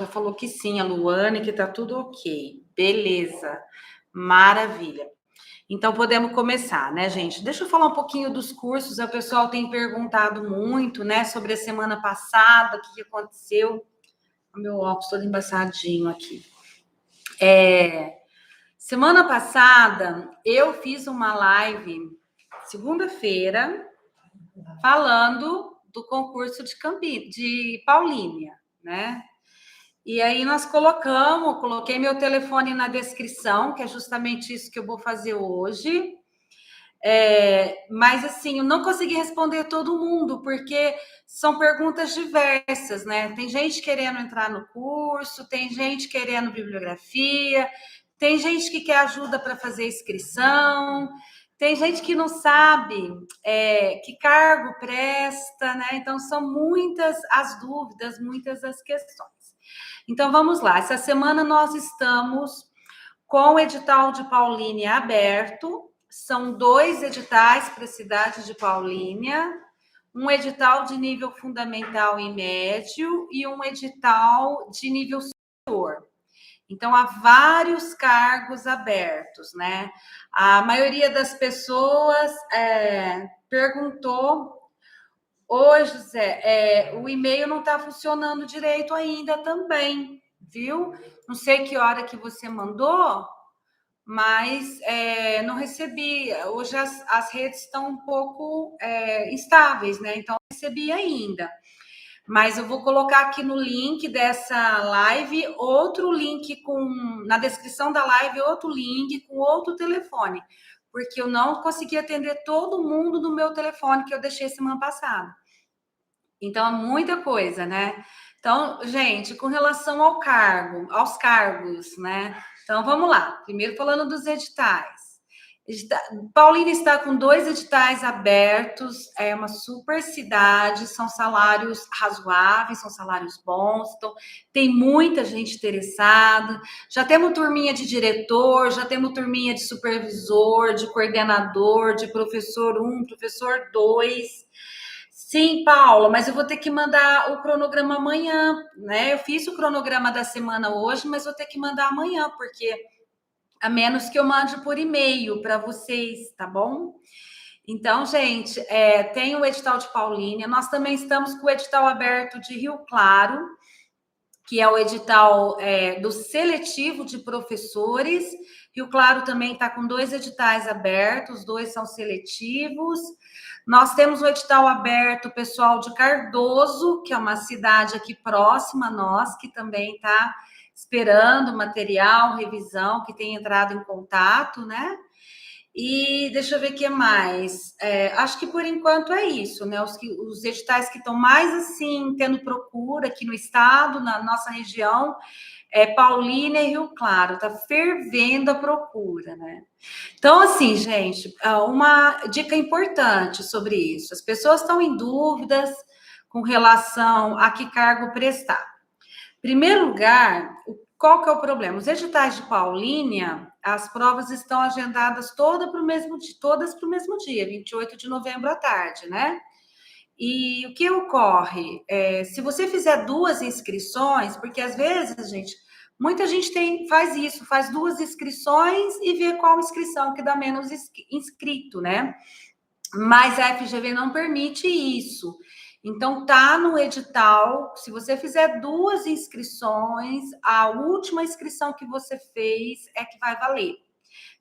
Já falou que sim, a Luane, que tá tudo ok. Beleza, maravilha. Então podemos começar, né, gente? Deixa eu falar um pouquinho dos cursos. O pessoal tem perguntado muito, né, sobre a semana passada, o que aconteceu. O meu óculos todo embaçadinho aqui. Semana passada eu fiz uma live segunda-feira falando do concurso de Paulínia, né? E aí nós coloquei meu telefone na descrição, que é justamente isso que eu vou fazer hoje. Mas assim, eu não consegui responder todo mundo, porque são perguntas diversas, né? Tem gente querendo entrar no curso, tem gente querendo bibliografia, tem gente que quer ajuda para fazer inscrição, tem gente que não sabe que cargo presta, né? Então, são muitas as dúvidas, muitas as questões. Então, vamos lá. Essa semana nós estamos com o edital de Paulínia aberto. São 2 editais para a cidade de Paulínia, um edital de nível fundamental e médio e um edital de nível superior. Então, há vários cargos abertos, né? A maioria das pessoas perguntou: ô, José, o e-mail não está funcionando direito ainda também, viu? Não sei que hora que você mandou, mas não recebi. Hoje as redes estão um pouco instáveis, né? Então, não recebi ainda. Mas eu vou colocar aqui no link dessa live outro link na descrição da live, outro link com outro telefone, porque eu não consegui atender todo mundo no meu telefone que eu deixei semana passada. Então, é muita coisa, né? Então, gente, com relação aos cargos, né? Então, vamos lá. Primeiro, falando dos editais. Paulínia está com 2 editais abertos, é uma super cidade, são salários razoáveis, são salários bons, então tem muita gente interessada. Já temos turminha de diretor, já temos turminha de supervisor, de coordenador, de professor 1, professor 2. Sim, Paula, mas eu vou ter que mandar o cronograma amanhã, né? Eu fiz o cronograma da semana hoje, mas vou ter que mandar amanhã, porque a menos que eu mande por e-mail para vocês, tá bom? Então, gente, tem o edital de Paulínia, nós também estamos com o edital aberto de Rio Claro, que é o edital do seletivo de professores. Rio Claro também está com 2 editais abertos, 2 são seletivos. Nós temos o edital aberto, pessoal, de Cardoso, que é uma cidade aqui próxima a nós, que também está esperando material, revisão, que tem entrado em contato, né? E deixa eu ver o que mais. Acho que por enquanto é isso, né? Os editais que estão mais assim tendo procura aqui no estado, na nossa região, Paulínia e Rio Claro, tá fervendo a procura, né? Então, assim, gente, uma dica importante sobre isso: as pessoas estão em dúvidas com relação a que cargo prestar. Em primeiro lugar, qual que é o problema? Os editais de Paulínia, as provas estão agendadas todas para o mesmo dia, 28 de novembro à tarde, né? E o que ocorre? Se você fizer 2 inscrições, porque às vezes, gente, muita gente faz isso, faz 2 inscrições e vê qual inscrição que dá menos inscrito, né? Mas a FGV não permite isso. Então, tá no edital, se você fizer 2 inscrições, a última inscrição que você fez é que vai valer.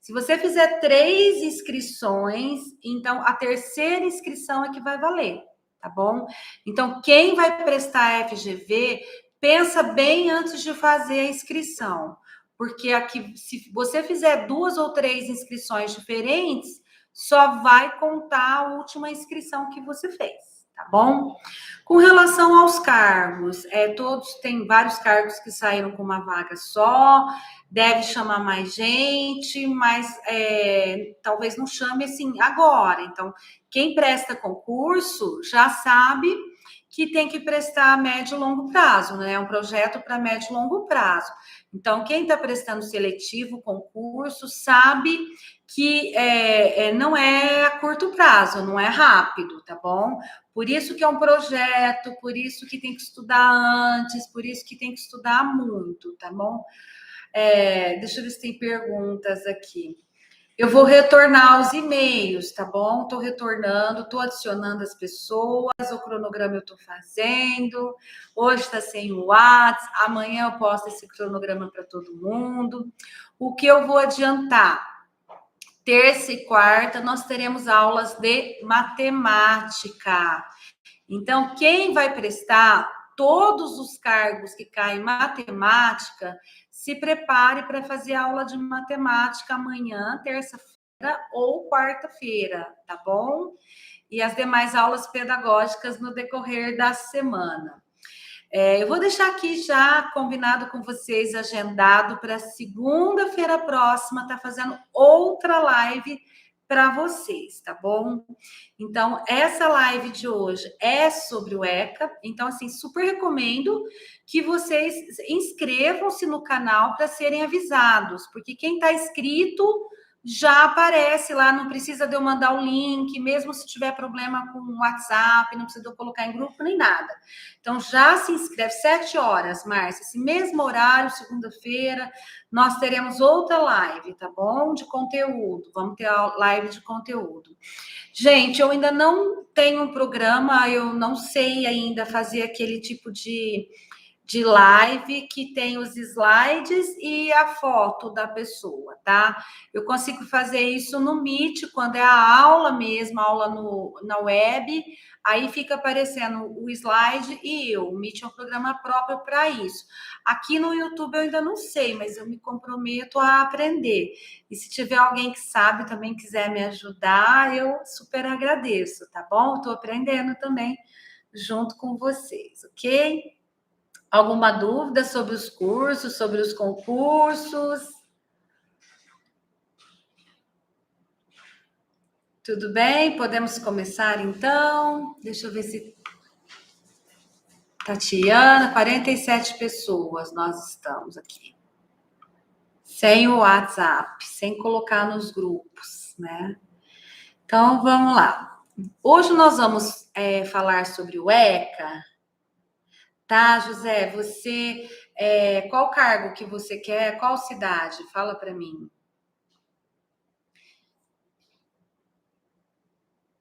Se você fizer 3 inscrições, então a terceira inscrição é que vai valer, tá bom? Então, quem vai prestar FGV, pensa bem antes de fazer a inscrição, porque aqui, se você fizer 2 ou 3 inscrições diferentes, só vai contar a última inscrição que você fez, tá bom? Com relação aos cargos, todos têm vários cargos que saíram com uma vaga só, deve chamar mais gente, mas talvez não chame assim agora. Então, quem presta concurso já sabe que tem que prestar a médio e longo prazo, né? É um projeto para médio e longo prazo. Então, quem está prestando seletivo, concurso, sabe que não é a curto prazo, não é rápido, tá bom? Por isso que é um projeto, por isso que tem que estudar antes, por isso que tem que estudar muito, tá bom? Deixa eu ver se tem perguntas aqui. Eu vou retornar os e-mails, tá bom? Estou retornando, estou adicionando as pessoas, o cronograma eu estou fazendo. Hoje está sem o WhatsApp, amanhã eu posto esse cronograma para todo mundo. O que eu vou adiantar? Terça e quarta nós teremos aulas de matemática. Então, quem vai prestar todos os cargos que caem em matemática, se prepare para fazer aula de matemática amanhã, terça-feira ou quarta-feira, tá bom? E as demais aulas pedagógicas no decorrer da semana. Eu vou deixar aqui já combinado com vocês, agendado para segunda-feira próxima, tá fazendo outra live para vocês, tá bom? Então, essa live de hoje é sobre o ECA. Então, assim, super recomendo que vocês inscrevam-se no canal para serem avisados, porque quem está inscrito já aparece lá, não precisa de eu mandar o link, mesmo se tiver problema com o WhatsApp, não precisa de eu colocar em grupo nem nada. Então, já se inscreve, 7 horas, Márcia, esse mesmo horário, segunda-feira, nós teremos outra live, tá bom? De conteúdo, vamos ter a live de conteúdo. Gente, eu ainda não tenho um programa, eu não sei ainda fazer aquele tipo de live que tem os slides e a foto da pessoa, tá? Eu consigo fazer isso no Meet, quando é a aula mesmo, a aula na web, aí fica aparecendo o slide e eu. O Meet é um programa próprio para isso. Aqui no YouTube eu ainda não sei, mas eu me comprometo a aprender. E se tiver alguém que sabe também quiser me ajudar, eu super agradeço, tá bom? Estou aprendendo também junto com vocês, ok? Alguma dúvida sobre os cursos, sobre os concursos? Tudo bem? Podemos começar então? Deixa eu ver se. Tatiana, 47 pessoas nós estamos aqui. Sem o WhatsApp, sem colocar nos grupos, né? Então vamos lá. Hoje nós vamos falar sobre o ECA. Tá, José? Você. Qual cargo que você quer? Qual cidade? Fala para mim.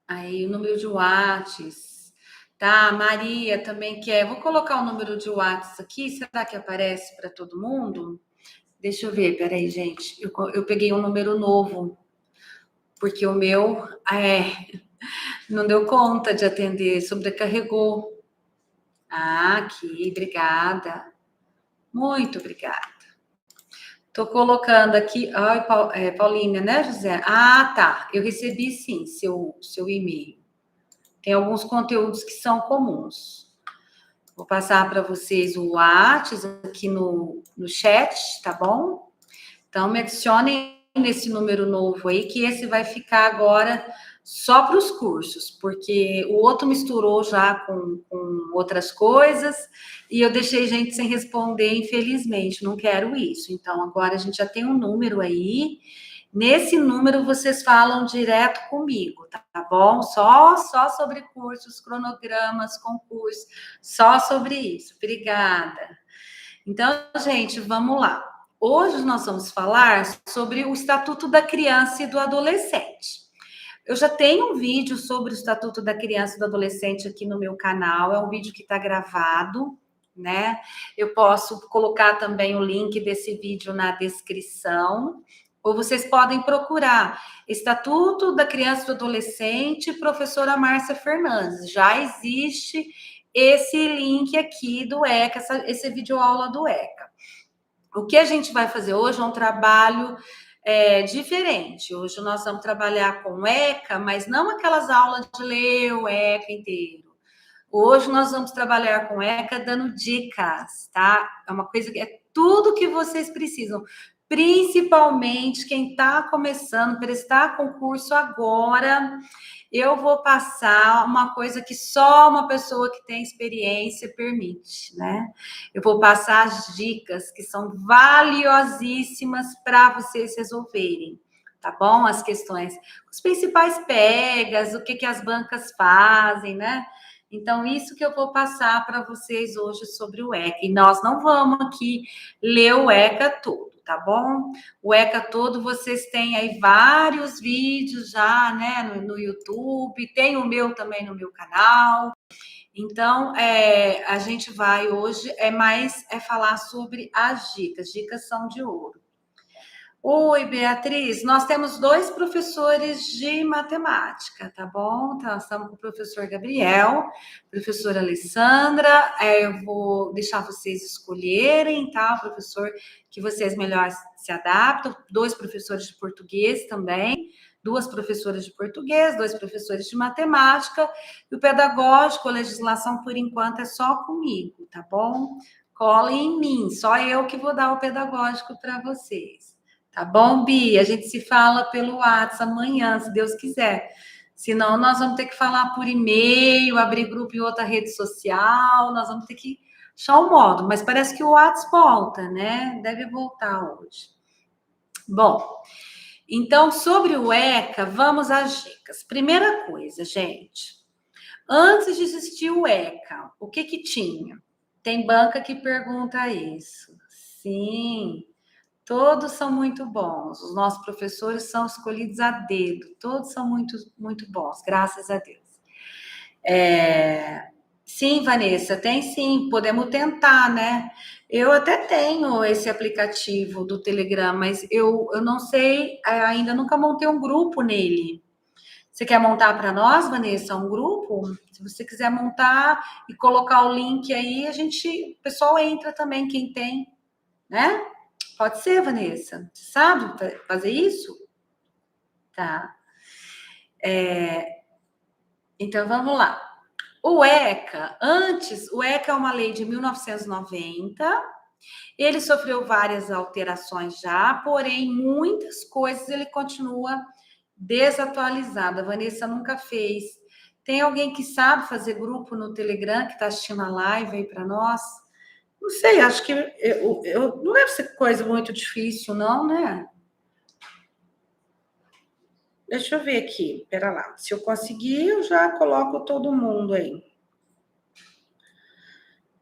Aí, o número de Whats, tá? Maria também quer. Vou colocar o número de Whats aqui. Será que aparece para todo mundo? Deixa eu ver, peraí, gente. Eu peguei um número novo, porque o meu não deu conta de atender, sobrecarregou. Aqui, obrigada. Muito obrigada. Tô colocando aqui. Ai, Paulinha, né, José? Ah, tá. Eu recebi sim seu e-mail. Tem alguns conteúdos que são comuns. Vou passar para vocês o WhatsApp aqui no chat, tá bom? Então, me adicionem nesse número novo aí, que esse vai ficar agora só para os cursos, porque o outro misturou já com outras coisas e eu deixei gente sem responder, infelizmente, não quero isso. Então, agora a gente já tem um número aí. Nesse número vocês falam direto comigo, tá bom? Só sobre cursos, cronogramas, concursos, só sobre isso. Obrigada. Então, gente, vamos lá. Hoje nós vamos falar sobre o Estatuto da Criança e do Adolescente. Eu já tenho um vídeo sobre o Estatuto da Criança e do Adolescente aqui no meu canal, é um vídeo que está gravado, né? Eu posso colocar também o link desse vídeo na descrição, ou vocês podem procurar Estatuto da Criança e do Adolescente, professora Márcia Fernandes. Já existe esse link aqui do ECA, esse vídeo aula do ECA. O que a gente vai fazer hoje é um trabalho diferente. Hoje nós vamos trabalhar com ECA, mas não aquelas aulas de ler o ECA inteiro. Hoje nós vamos trabalhar com ECA dando dicas, tá? É uma coisa que é tudo que vocês precisam. Principalmente quem está começando, prestar concurso agora, eu vou passar uma coisa que só uma pessoa que tem experiência permite, né? Eu vou passar as dicas que são valiosíssimas para vocês resolverem, tá bom? As questões, os principais pegas, o que que as bancas fazem, né? Então, isso que eu vou passar para vocês hoje sobre o ECA. E nós não vamos aqui ler o ECA todo, tá bom? O ECA todo, vocês têm aí vários vídeos já, né, no YouTube, tem o meu também no meu canal. Então, a gente vai hoje falar sobre as dicas. Dicas são de ouro. Oi, Beatriz, nós temos 2 professores de matemática, tá bom? Então, nós estamos com o professor Gabriel, professora Alessandra. Eu vou deixar vocês escolherem, tá? O professor que vocês melhor se adaptam. 2 professores de português também, 2 professoras de português, 2 professores de matemática. E o pedagógico, a legislação, por enquanto, é só comigo, tá bom? Colhem em mim, só eu que vou dar o pedagógico para vocês. Tá bom, Bi? A gente se fala pelo WhatsApp amanhã, se Deus quiser. Senão, nós vamos ter que falar por e-mail, abrir grupo em outra rede social, nós vamos ter que achar um modo. Mas parece que o WhatsApp volta, né? Deve voltar hoje. Bom, então, sobre o ECA, vamos às dicas. Primeira coisa, gente. Antes de existir o ECA, o que que tinha? Tem banca que pergunta isso. Sim. Todos são muito bons. Os nossos professores são escolhidos a dedo. Todos são muito, muito bons, graças a Deus. Sim, Vanessa, tem sim. Podemos tentar, né? Eu até tenho esse aplicativo do Telegram, mas eu não sei, ainda nunca montei um grupo nele. Você quer montar para nós, Vanessa, um grupo? Se você quiser montar e colocar o link aí, o pessoal entra também, quem tem, né? Pode ser, Vanessa. Você sabe fazer isso? Tá. Então, vamos lá. O ECA é uma lei de 1990. Ele sofreu várias alterações já, porém, muitas coisas ele continua desatualizado. A Vanessa nunca fez. Tem alguém que sabe fazer grupo no Telegram, que está assistindo a live aí para nós? Não sei, acho que não deve ser coisa muito difícil, não, né? Deixa eu ver aqui, pera lá. Se eu conseguir, eu já coloco todo mundo aí.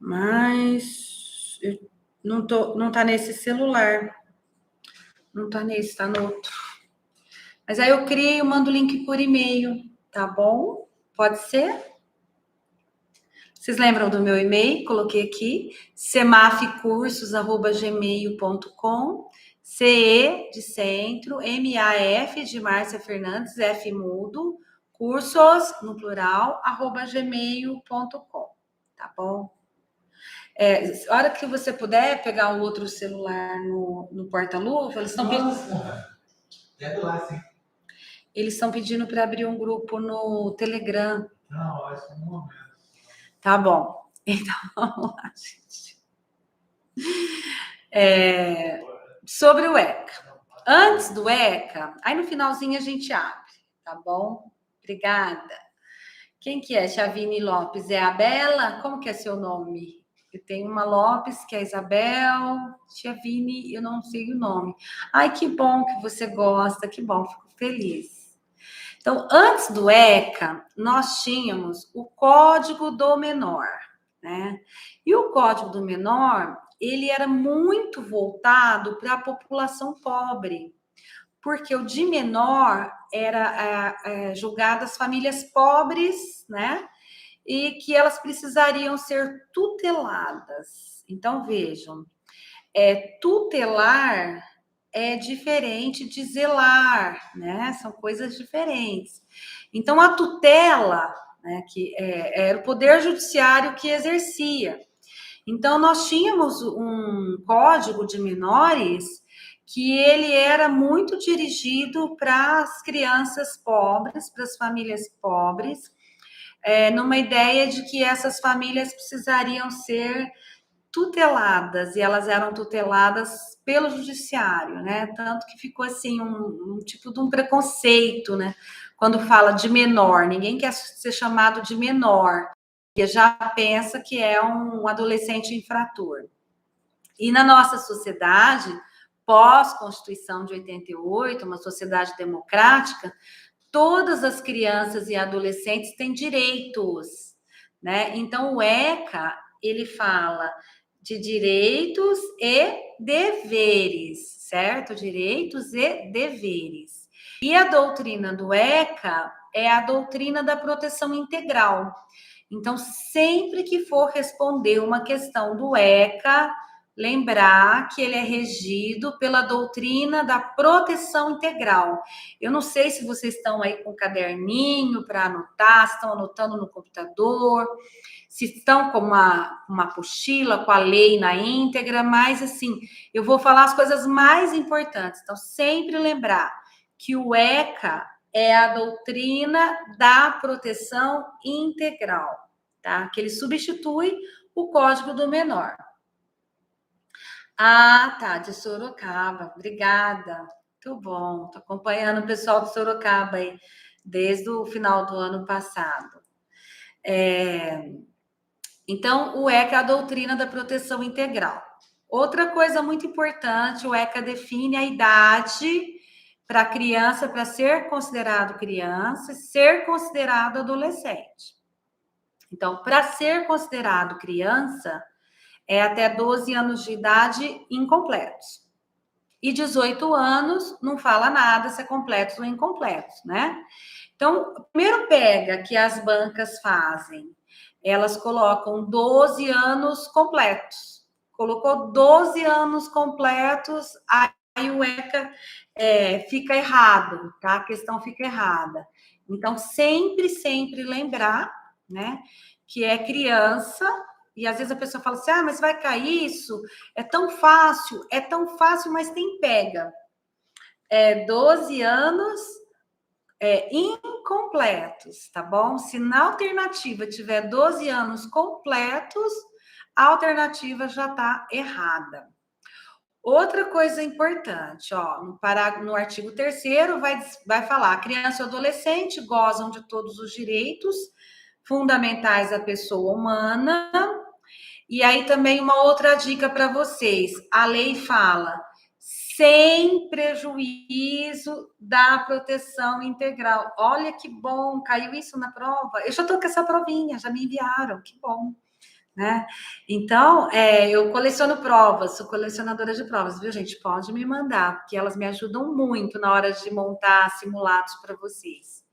Mas não tá nesse celular. Não tá nesse, tá no outro. Mas aí eu crio, mando o link por e-mail, tá bom? Pode ser? Vocês lembram do meu e-mail? Coloquei aqui, semafcursos@gmail.com, CE de centro, MAF de Márcia Fernandes, F mudo, cursos, no plural, @gmail.com, tá bom? A hora que você puder pegar o outro celular no porta-luva, eles estão pedindo. Eles estão pedindo para abrir um grupo no Telegram. Não, acho que no momento. Tá bom. Então, vamos lá, gente. Sobre o ECA. Antes do ECA, aí no finalzinho a gente abre, tá bom? Obrigada. Quem que é? Chavine Lopes. É a Bela? Como que é seu nome? Eu tenho uma Lopes, que é a Isabel. Chavine, eu não sei o nome. Ai, que bom que você gosta, que bom, fico feliz. Então, antes do ECA, nós tínhamos o Código do Menor, né? E o Código do Menor, ele era muito voltado para a população pobre, porque o de menor era julgado as famílias pobres, né? E que elas precisariam ser tuteladas. Então, vejam, tutelar é diferente de zelar, né? São coisas diferentes. Então, a tutela, né, que era o poder judiciário que exercia. Então, nós tínhamos um código de menores que ele era muito dirigido para as crianças pobres, para as famílias pobres, numa ideia de que essas famílias precisariam ser tuteladas, e elas eram tuteladas pelo judiciário, né? Tanto que ficou assim um tipo de um preconceito, né? Quando fala de menor, ninguém quer ser chamado de menor, porque já pensa que é um adolescente infrator. E na nossa sociedade, pós-Constituição de 88, uma sociedade democrática, todas as crianças e adolescentes têm direitos, né? Então, o ECA, ele fala de direitos e deveres, certo? Direitos e deveres. E a doutrina do ECA é a doutrina da proteção integral. Então, sempre que for responder uma questão do ECA, lembrar que ele é regido pela doutrina da proteção integral. Eu não sei se vocês estão aí com um caderninho para anotar, se estão anotando no computador, se estão com uma apostila com a lei na íntegra, mas assim, eu vou falar as coisas mais importantes. Então, sempre lembrar que o ECA é a doutrina da proteção integral, tá? Que ele substitui o Código do Menor. Ah, tá, de Sorocaba. Obrigada. Muito bom. Estou acompanhando o pessoal de Sorocaba aí desde o final do ano passado. Então, o ECA é a doutrina da proteção integral. Outra coisa muito importante, o ECA define a idade para a criança, para ser considerado criança, ser considerado adolescente. Então, para ser considerado criança, é até 12 anos de idade incompletos. E 18 anos não fala nada se é completos ou incompletos, né? Então, primeiro pega que as bancas fazem, elas colocam 12 anos completos. Colocou 12 anos completos, aí o ECA fica errado, tá? A questão fica errada. Então, sempre lembrar, né, que é criança. E às vezes a pessoa fala assim, mas vai cair isso? É tão fácil, mas tem pega. 12 anos incompletos, tá bom? Se na alternativa tiver 12 anos completos, a alternativa já está errada. Outra coisa importante, ó, no artigo 3º vai falar, criança e adolescente gozam de todos os direitos fundamentais da pessoa humana. E aí também uma outra dica para vocês. A lei fala sem prejuízo da proteção integral. Olha que bom, caiu isso na prova. Eu já estou com essa provinha, já me enviaram, que bom, né? Então, eu coleciono provas, sou colecionadora de provas, viu, gente? Pode me mandar, porque elas me ajudam muito na hora de montar simulados para vocês.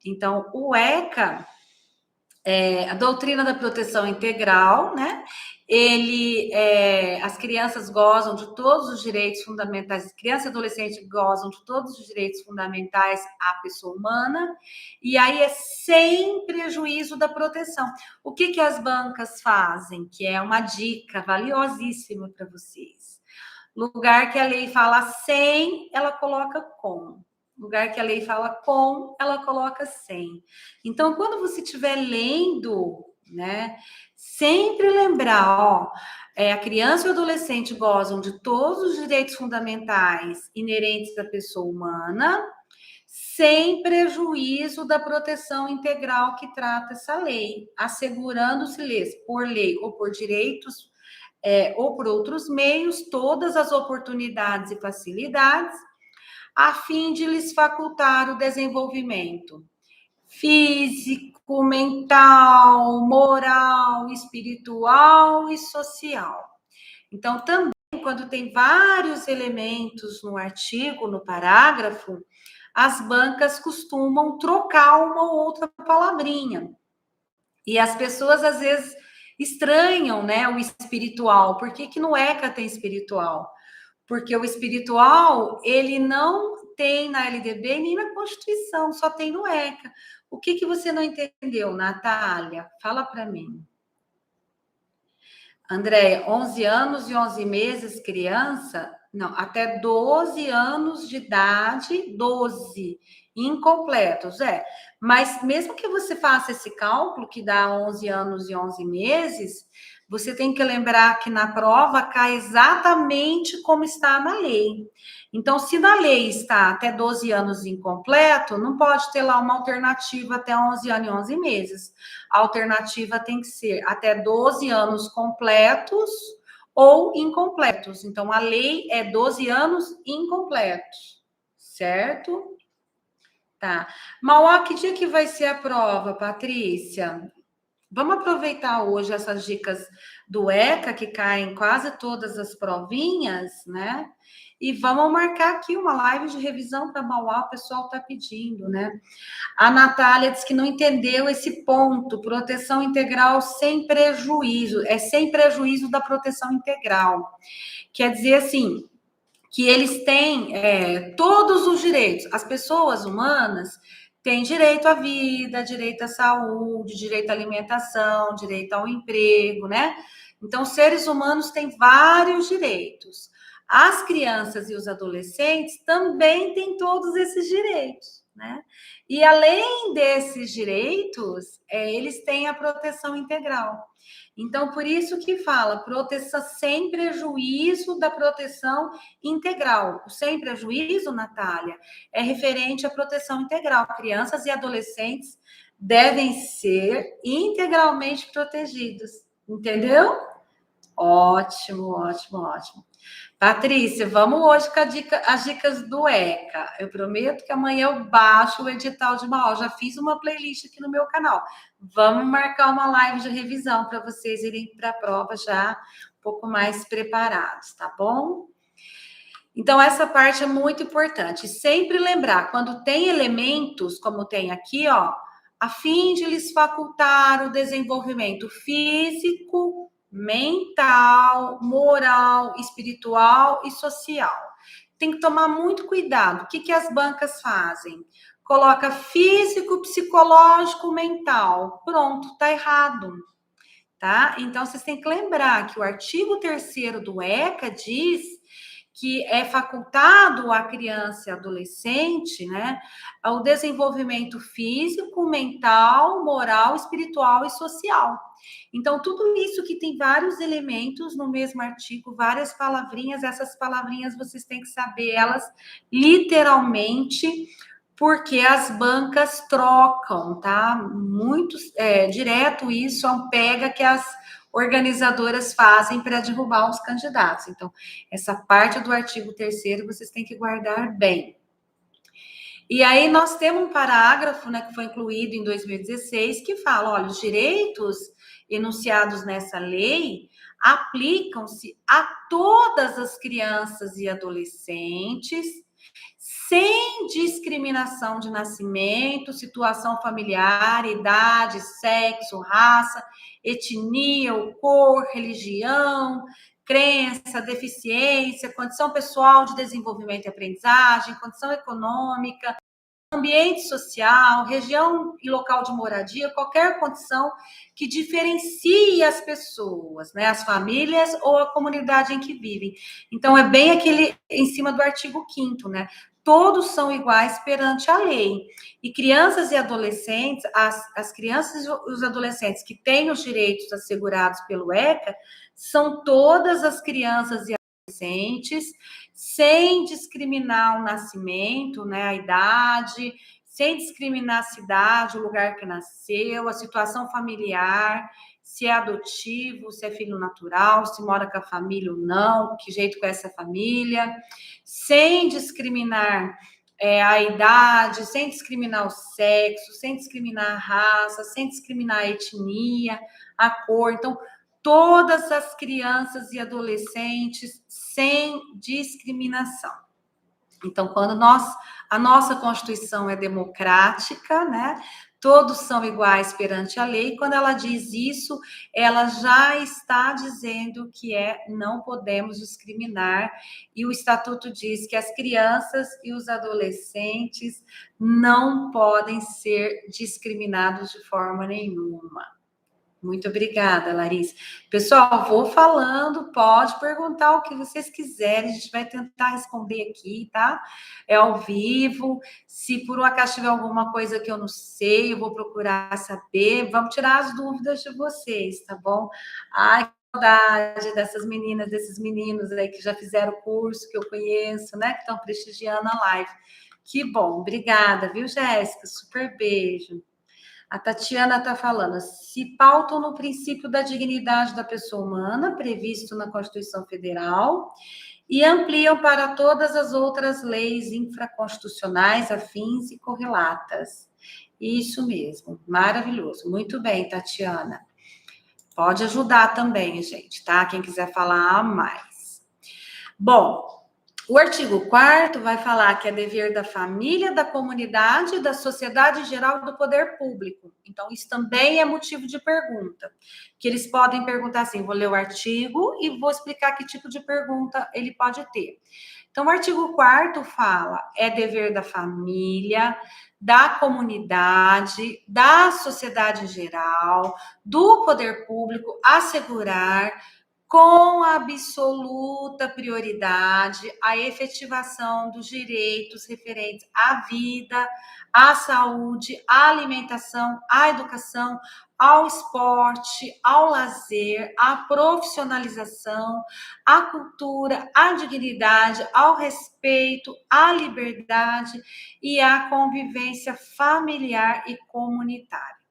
Então, o ECA a doutrina da proteção integral, né? As crianças gozam de todos os direitos fundamentais, criança e adolescente gozam de todos os direitos fundamentais à pessoa humana, e aí é sem prejuízo da proteção. O que as bancas fazem? Que é uma dica valiosíssima para vocês. Lugar que a lei fala sem, ela coloca com. Lugar que a lei fala com, ela coloca sem. Então, quando você estiver lendo, né, sempre lembrar, ó, a criança e o adolescente gozam de todos os direitos fundamentais inerentes à pessoa humana, sem prejuízo da proteção integral que trata essa lei, assegurando-se-lhes, por lei ou por direitos, ou por outros meios, todas as oportunidades e facilidades a fim de lhes facultar o desenvolvimento físico, mental, moral, espiritual e social. Então, também, quando tem vários elementos no artigo, no parágrafo, as bancas costumam trocar uma ou outra palavrinha. E as pessoas, às vezes, estranham, né, o espiritual. Por que no ECA tem espiritual? Porque o espiritual, ele não tem na LDB nem na Constituição, só tem no ECA. O que você não entendeu, Natália? Fala para mim. Andréia, 11 anos e 11 meses, criança? Não, até 12 anos de idade, 12, incompletos, Mas mesmo que você faça esse cálculo, que dá 11 anos e 11 meses, você tem que lembrar que na prova cai exatamente como está na lei. Então, se na lei está até 12 anos incompleto, não pode ter lá uma alternativa até 11 anos e 11 meses. A alternativa tem que ser até 12 anos completos ou incompletos. Então, a lei é 12 anos incompletos, certo? Tá. Mauá, que dia que vai ser a prova, Patrícia? Vamos aproveitar hoje essas dicas do ECA, que caem quase todas as provinhas, né? E vamos marcar aqui uma live de revisão para Mauá, o pessoal está pedindo, né? A Natália disse que não entendeu esse ponto, proteção integral sem prejuízo, é sem prejuízo da proteção integral. Quer dizer assim, que eles têm todos os direitos. As pessoas humanas têm direito à vida, direito à saúde, direito à alimentação, direito ao emprego, né? Então, seres humanos têm vários direitos. As crianças e os adolescentes também têm todos esses direitos, né? E além desses direitos, eles têm a proteção integral. Então, por isso que fala proteção sem prejuízo da proteção integral. O sem prejuízo, Natália, é referente à proteção integral. Crianças e adolescentes devem ser integralmente protegidos. Entendeu? Ótimo, ótimo, ótimo. Patrícia, vamos hoje com as dicas do ECA. Eu prometo que amanhã eu baixo o edital de uma aula. Já fiz uma playlist aqui no meu canal. Vamos marcar uma live de revisão para vocês irem para a prova já um pouco mais preparados, tá bom? Então, essa parte é muito importante. Sempre lembrar, quando tem elementos, como tem aqui, ó, a fim de lhes facultar o desenvolvimento físico, mental, moral, espiritual e social. Tem que tomar muito cuidado. O que as bancas fazem? Coloca físico, psicológico, mental. Pronto, tá errado. Tá? Então, vocês têm que lembrar que o artigo 3º do ECA diz que é facultado à criança e adolescente, né, o desenvolvimento físico, mental, moral, espiritual e social. Então, tudo isso que tem vários elementos no mesmo artigo, várias palavrinhas, essas palavrinhas vocês têm que saber elas literalmente, porque as bancas trocam, tá? Muito direto isso é um pega que as organizadoras fazem para derrubar os candidatos. Então, essa parte do artigo 3º vocês têm que guardar bem. E aí nós temos um parágrafo, né, que foi incluído em 2016, que fala, olha, os direitos enunciados nessa lei aplicam-se a todas as crianças e adolescentes, sem discriminação de nascimento, situação familiar, idade, sexo, raça, etnia, cor, religião, crença, deficiência, condição pessoal de desenvolvimento e aprendizagem, condição econômica, ambiente social, região e local de moradia, qualquer condição que diferencie as pessoas, né, as famílias ou a comunidade em que vivem. Então, é bem aquele em cima do artigo 5º, né? Todos são iguais perante a lei. E crianças e adolescentes, as crianças e os adolescentes que têm os direitos assegurados pelo ECA, são todas as crianças e adolescentes, sem discriminar o nascimento, né, a idade, sem discriminar a cidade, o lugar que nasceu, a situação familiar, se é adotivo, se é filho natural, se mora com a família ou não, que jeito com essa família, sem discriminar a idade, sem discriminar o sexo, sem discriminar a raça, sem discriminar a etnia, a cor. Então, todas as crianças e adolescentes sem discriminação. Então, quando a nossa Constituição é democrática, né? Todos são iguais perante a lei. Quando ela diz isso, ela já está dizendo que não podemos discriminar. E o Estatuto diz que as crianças e os adolescentes não podem ser discriminados de forma nenhuma. Muito obrigada, Larissa. Pessoal, vou falando, pode perguntar o que vocês quiserem, a gente vai tentar responder aqui, tá? É ao vivo. Se por um acaso tiver alguma coisa que eu não sei, eu vou procurar saber. Vamos tirar as dúvidas de vocês, tá bom? Ai, que saudade dessas meninas, desses meninos aí que já fizeram o curso, que eu conheço, né? Que estão prestigiando a live. Que bom, obrigada, viu, Jéssica? Super beijo. A Tatiana está falando, se pautam no princípio da dignidade da pessoa humana, previsto na Constituição Federal, e ampliam para todas as outras leis infraconstitucionais, afins e correlatas. Isso mesmo, maravilhoso. Muito bem, Tatiana. Pode ajudar também, gente, tá? Quem quiser falar mais. Bom, o artigo 4º vai falar que é dever da família, da comunidade, da sociedade em geral e do poder público. Então, isso também é motivo de pergunta. Que eles podem perguntar assim, vou ler o artigo e vou explicar que tipo de pergunta ele pode ter. Então, o artigo 4º fala, é dever da família, da comunidade, da sociedade em geral, do poder público, assegurar com absoluta prioridade a efetivação dos direitos referentes à vida, à saúde, à alimentação, à educação, ao esporte, ao lazer, à profissionalização, à cultura, à dignidade, ao respeito, à liberdade e à convivência familiar e comunitária.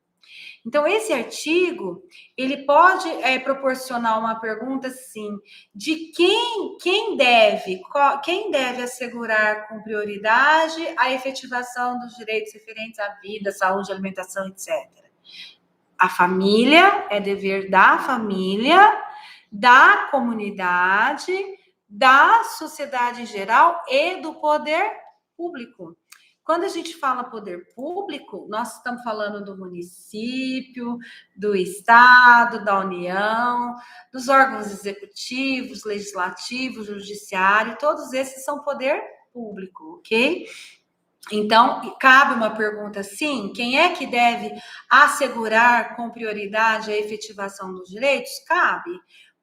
Então, esse artigo, ele pode proporcionar uma pergunta, assim, de quem deve assegurar com prioridade a efetivação dos direitos referentes à vida, saúde, alimentação, etc. A família, é dever da família, da comunidade, da sociedade em geral e do poder público. Quando a gente fala poder público, nós estamos falando do município, do estado, da União, dos órgãos executivos, legislativos, judiciário, todos esses são poder público, ok? Então, cabe uma pergunta assim: quem é que deve assegurar com prioridade a efetivação dos direitos? Cabe.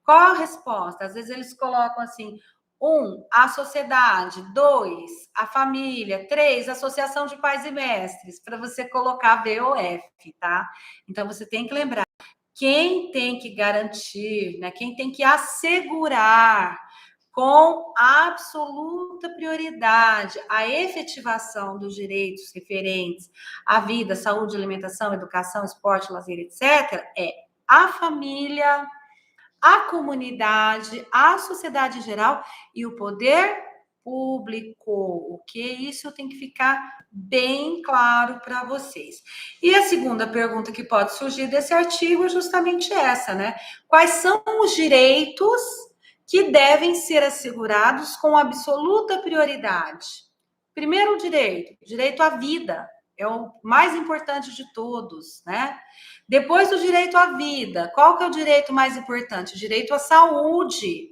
Qual a resposta? Às vezes eles colocam assim: 1, a sociedade, 2, a família, 3, a associação de pais e mestres, para você colocar VOF, tá? Então, você tem que lembrar, quem tem que garantir, né? Quem tem que assegurar com absoluta prioridade a efetivação dos direitos referentes à vida, saúde, alimentação, educação, esporte, lazer, etc., é a família, a comunidade, a sociedade em geral e o poder público. O que isso tem que ficar bem claro para vocês. E a segunda pergunta que pode surgir desse artigo é justamente essa, né? Quais são os direitos que devem ser assegurados com absoluta prioridade? Primeiro direito à vida, é o mais importante de todos, né? Depois do direito à vida, qual que é o direito mais importante? O direito à saúde.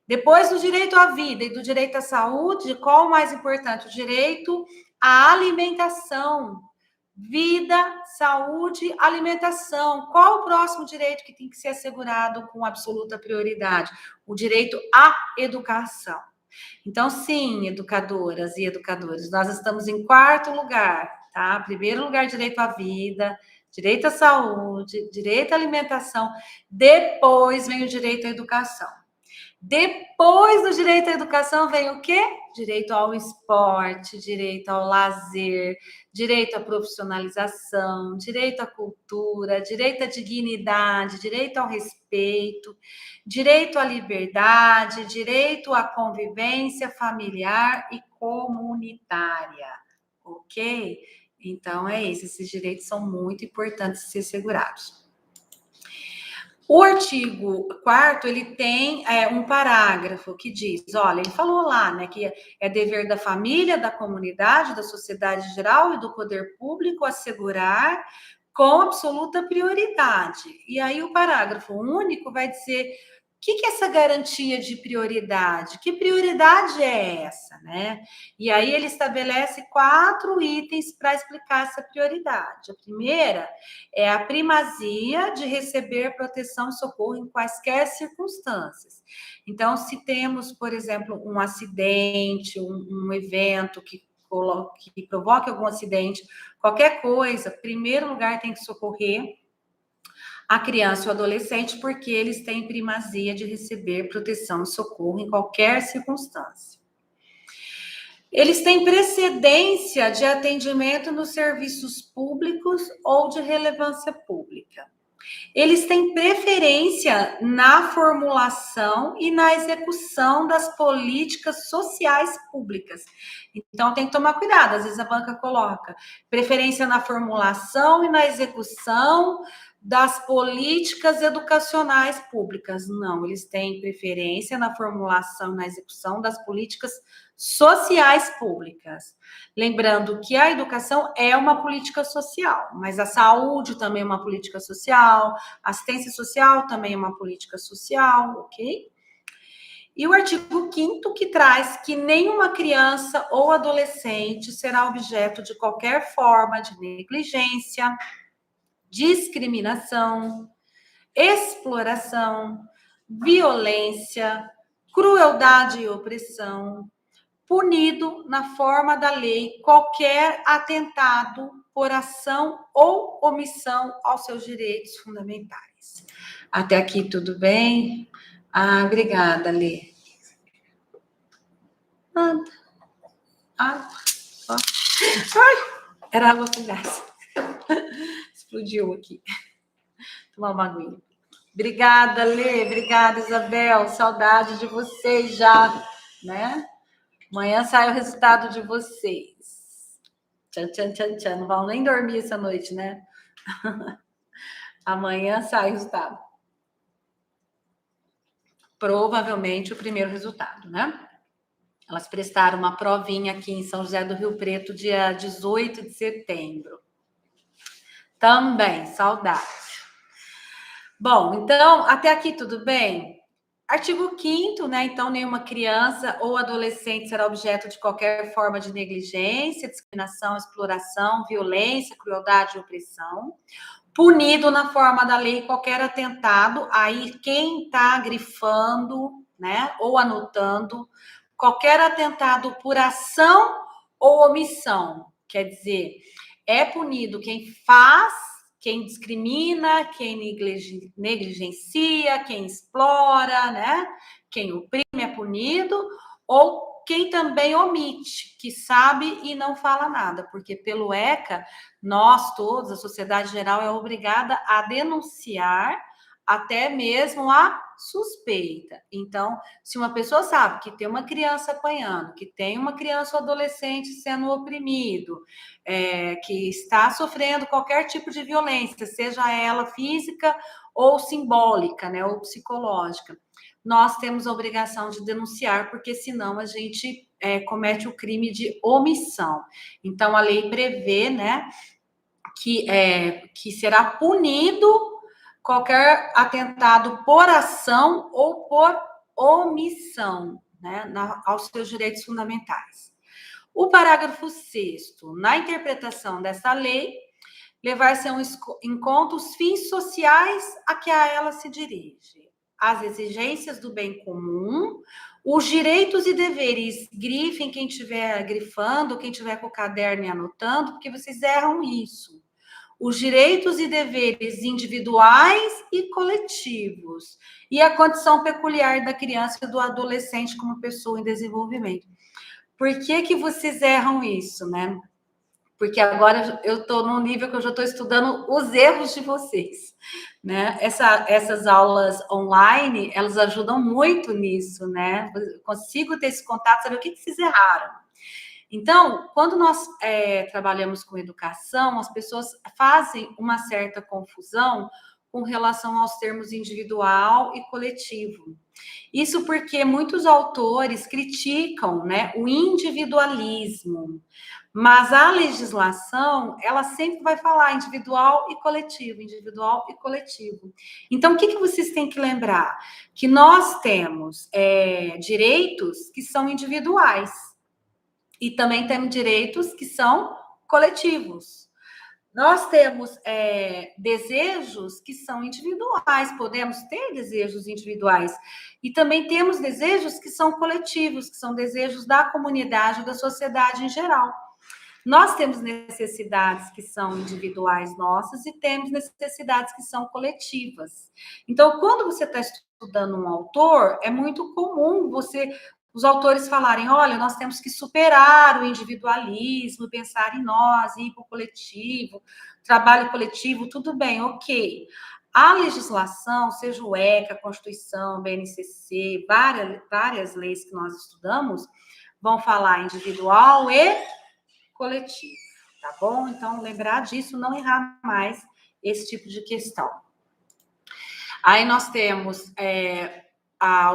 Depois do direito à vida e do direito à saúde, qual o mais importante? O direito à alimentação. Vida, saúde, alimentação. Qual o próximo direito que tem que ser assegurado com absoluta prioridade? O direito à educação. Então, sim, educadoras e educadores, nós estamos em 4º lugar, tá? Primeiro lugar, direito à vida, direito à saúde, direito à alimentação, depois vem o direito à educação. Depois do direito à educação vem o quê? Direito ao esporte, direito ao lazer, direito à profissionalização, direito à cultura, direito à dignidade, direito ao respeito, direito à liberdade, direito à convivência familiar e comunitária, ok? Então, é isso. Esses direitos são muito importantes de ser assegurados. O artigo 4º, ele tem um parágrafo que diz, olha, ele falou lá, né, que é dever da família, da comunidade, da sociedade geral e do poder público assegurar com absoluta prioridade. E aí o parágrafo único vai dizer que é essa garantia de prioridade? Que prioridade é essa, né? E aí ele estabelece 4 itens para explicar essa prioridade. A primeira é a primazia de receber proteção e socorro em quaisquer circunstâncias. Então, se temos, por exemplo, um acidente, um evento que provoque algum acidente, qualquer coisa, em primeiro lugar tem que socorrer a criança ou adolescente, porque eles têm primazia de receber proteção e socorro em qualquer circunstância. Eles têm precedência de atendimento nos serviços públicos ou de relevância pública. Eles têm preferência na formulação e na execução das políticas sociais públicas. Então, tem que tomar cuidado. Às vezes a banca coloca preferência na formulação e na execução das políticas educacionais públicas. Não, eles têm preferência na formulação e na execução das políticas sociais públicas. Lembrando que a educação é uma política social, mas a saúde também é uma política social, a assistência social também é uma política social, ok? E o artigo 5º que traz que nenhuma criança ou adolescente será objeto de qualquer forma de negligência, discriminação, exploração, violência, crueldade e opressão, punido na forma da lei qualquer atentado por ação ou omissão aos seus direitos fundamentais. Até aqui tudo bem? Obrigada, Lê. Era água com gás. Explodiu aqui. Tomar uma aguinha. Obrigada, Lê. Obrigada, Isabel. Saudade de vocês já, né? Amanhã sai o resultado de vocês. Tchan, tchan, tchan, tchan. Não vão nem dormir essa noite, né? Amanhã sai o resultado. Provavelmente o primeiro resultado, né? Elas prestaram uma provinha aqui em São José do Rio Preto, dia 18 de setembro. Também, saudade. Bom, então, até aqui tudo bem? Artigo 5º, né? Então, nenhuma criança ou adolescente será objeto de qualquer forma de negligência, discriminação, exploração, violência, crueldade e opressão. Punido na forma da lei qualquer atentado. Aí, quem está grifando, né? Ou anotando, qualquer atentado por ação ou omissão. Quer dizer, é punido quem faz, quem discrimina, quem negligencia, quem explora, né? Quem oprime é punido, ou quem também omite, que sabe e não fala nada, porque pelo ECA, nós todos, a sociedade geral, é obrigada a denunciar até mesmo a suspeita. Então, se uma pessoa sabe que tem uma criança apanhando, que tem uma criança ou adolescente sendo oprimido, que está sofrendo qualquer tipo de violência, seja ela física ou simbólica, né, ou psicológica, nós temos a obrigação de denunciar, porque senão a gente comete o crime de omissão. Então, a lei prevê, né, que será punido qualquer atentado por ação ou por omissão, né, aos seus direitos fundamentais. O parágrafo 6º, na interpretação dessa lei, levar-se em conta os fins sociais a que a ela se dirige, as exigências do bem comum, os direitos e deveres. Grifem quem estiver grifando, quem estiver com o caderno e anotando, porque vocês erram isso. Os direitos e deveres individuais e coletivos, e a condição peculiar da criança e do adolescente como pessoa em desenvolvimento. Por que vocês erram isso, né? Porque agora eu estou num nível que eu já estou estudando os erros de vocês, né? Essas aulas online, elas ajudam muito nisso, né? Eu consigo ter esse contato, saber o que vocês erraram. Então, quando nós trabalhamos com educação, as pessoas fazem uma certa confusão com relação aos termos individual e coletivo. Isso porque muitos autores criticam, né, o individualismo, Mas a legislação, ela sempre vai falar individual e coletivo, individual e coletivo. Então, o que vocês têm que lembrar? Que nós temos direitos que são individuais e também temos direitos que são coletivos. Nós temos desejos que são individuais, podemos ter desejos individuais, e também temos desejos que são coletivos, que são desejos da comunidade, da sociedade em geral. Nós temos necessidades que são individuais nossas e temos necessidades que são coletivas. Então, quando você está estudando um autor, é muito comum os autores falarem, olha, nós temos que superar o individualismo, pensar em nós, ir para o coletivo, trabalho coletivo, tudo bem, ok. A legislação, seja o ECA, a Constituição, BNCC, várias leis que nós estudamos, vão falar individual e coletivo, tá bom? Então, lembrar disso, não errar mais esse tipo de questão. Aí nós temos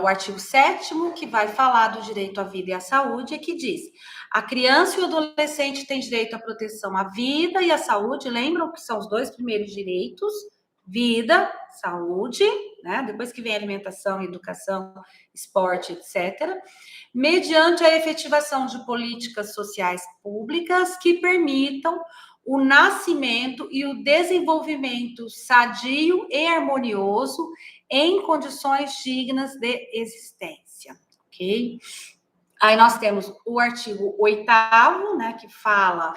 o artigo 7º, que vai falar do direito à vida e à saúde, que diz: a criança e o adolescente têm direito à proteção à vida e à saúde. Lembram que são os dois primeiros direitos: vida, saúde, né? Depois que vem alimentação, educação, esporte, etc., mediante a efetivação de políticas sociais públicas que permitam o nascimento e o desenvolvimento sadio e harmonioso em condições dignas de existência, ok? Aí nós temos o artigo 8º, né, que fala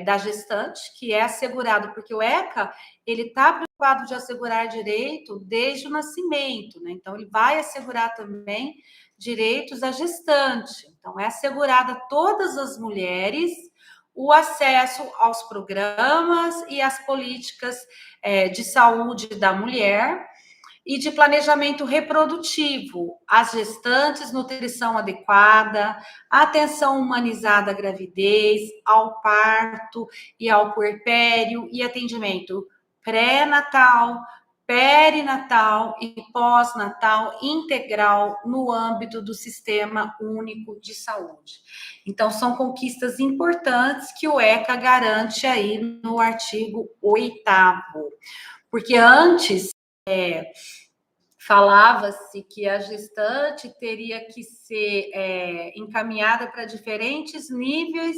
da gestante, que é assegurado, porque o ECA, ele está preocupado de assegurar direito desde o nascimento, né? Então, ele vai assegurar também direitos à gestante. Então, é assegurada a todas as mulheres o acesso aos programas e às políticas de saúde da mulher e de planejamento reprodutivo, as gestantes, nutrição adequada, atenção humanizada à gravidez, ao parto e ao puerpério e atendimento pré-natal, perinatal e pós-natal integral no âmbito do Sistema Único de Saúde. Então, são conquistas importantes que o ECA garante aí no artigo 8º, porque antes falava-se que a gestante teria que ser encaminhada para diferentes níveis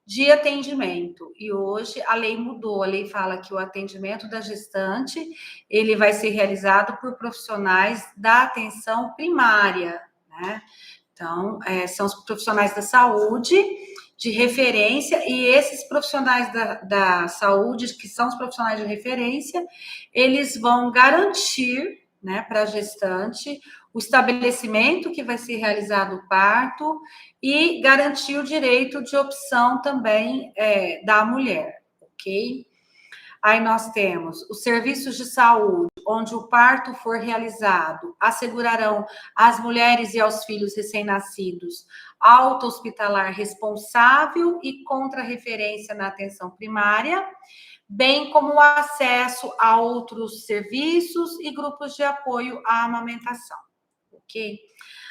de atendimento. E hoje a lei mudou. A lei fala que o atendimento da gestante ele vai ser realizado por profissionais da atenção primária, né? Então, são os profissionais da saúde de referência, e esses profissionais da saúde, que são os profissionais de referência, eles vão garantir, né, para a gestante o estabelecimento que vai ser realizado o parto e garantir o direito de opção também da mulher, ok? Aí nós temos os serviços de saúde, onde o parto for realizado, assegurarão às mulheres e aos filhos recém-nascidos alta hospitalar responsável e contra-referência na atenção primária, bem como o acesso a outros serviços e grupos de apoio à amamentação, ok?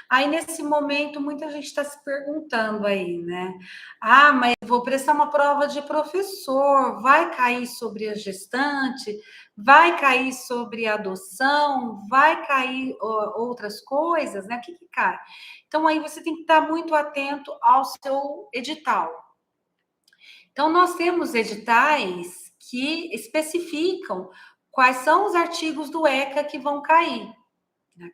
Aí, nesse momento, muita gente está se perguntando aí, né? Ah, mas eu vou prestar uma prova de professor, vai cair sobre a gestante, vai cair sobre a adoção, vai cair outras coisas, né? O que cai? Então, aí você tem que estar muito atento ao seu edital. Então, nós temos editais que especificam quais são os artigos do ECA que vão cair.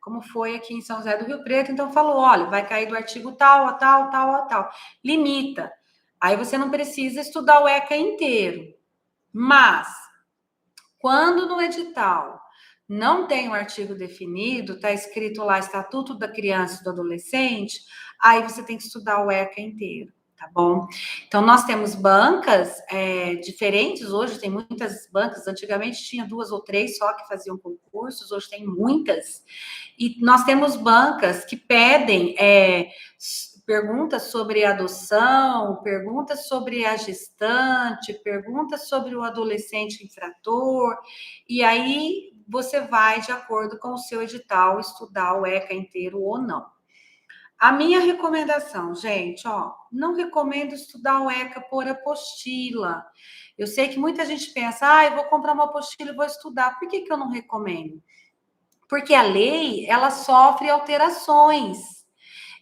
Como foi aqui em São José do Rio Preto, então falou, olha, vai cair do artigo tal, a tal, tal, a tal. Limita. Aí você não precisa estudar o ECA inteiro. Mas, quando no edital não tem um artigo definido, está escrito lá Estatuto da Criança e do Adolescente, aí você tem que estudar o ECA inteiro. Tá bom? Então, nós temos bancas diferentes, hoje tem muitas bancas, antigamente tinha 2 ou 3 só que faziam concursos, hoje tem muitas, e nós temos bancas que pedem perguntas sobre adoção, perguntas sobre a gestante, perguntas sobre o adolescente infrator, e aí você vai, de acordo com o seu edital, estudar o ECA inteiro ou não. A minha recomendação, gente, ó, não recomendo estudar o ECA por apostila. Eu sei que muita gente pensa, eu vou comprar uma apostila e vou estudar. Por que que eu não recomendo? Porque a lei, ela sofre alterações.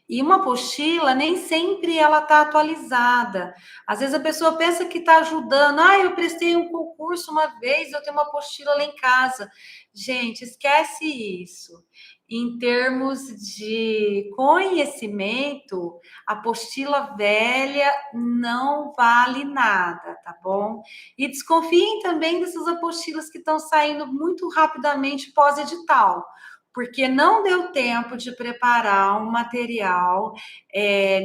E uma apostila, nem sempre ela está atualizada. Às vezes a pessoa pensa que está ajudando. Eu prestei um concurso uma vez, eu tenho uma apostila lá em casa. Gente, esquece isso. Em termos de conhecimento, a apostila velha não vale nada, tá bom? E desconfiem também dessas apostilas que estão saindo muito rapidamente pós-edital, porque não deu tempo de preparar um material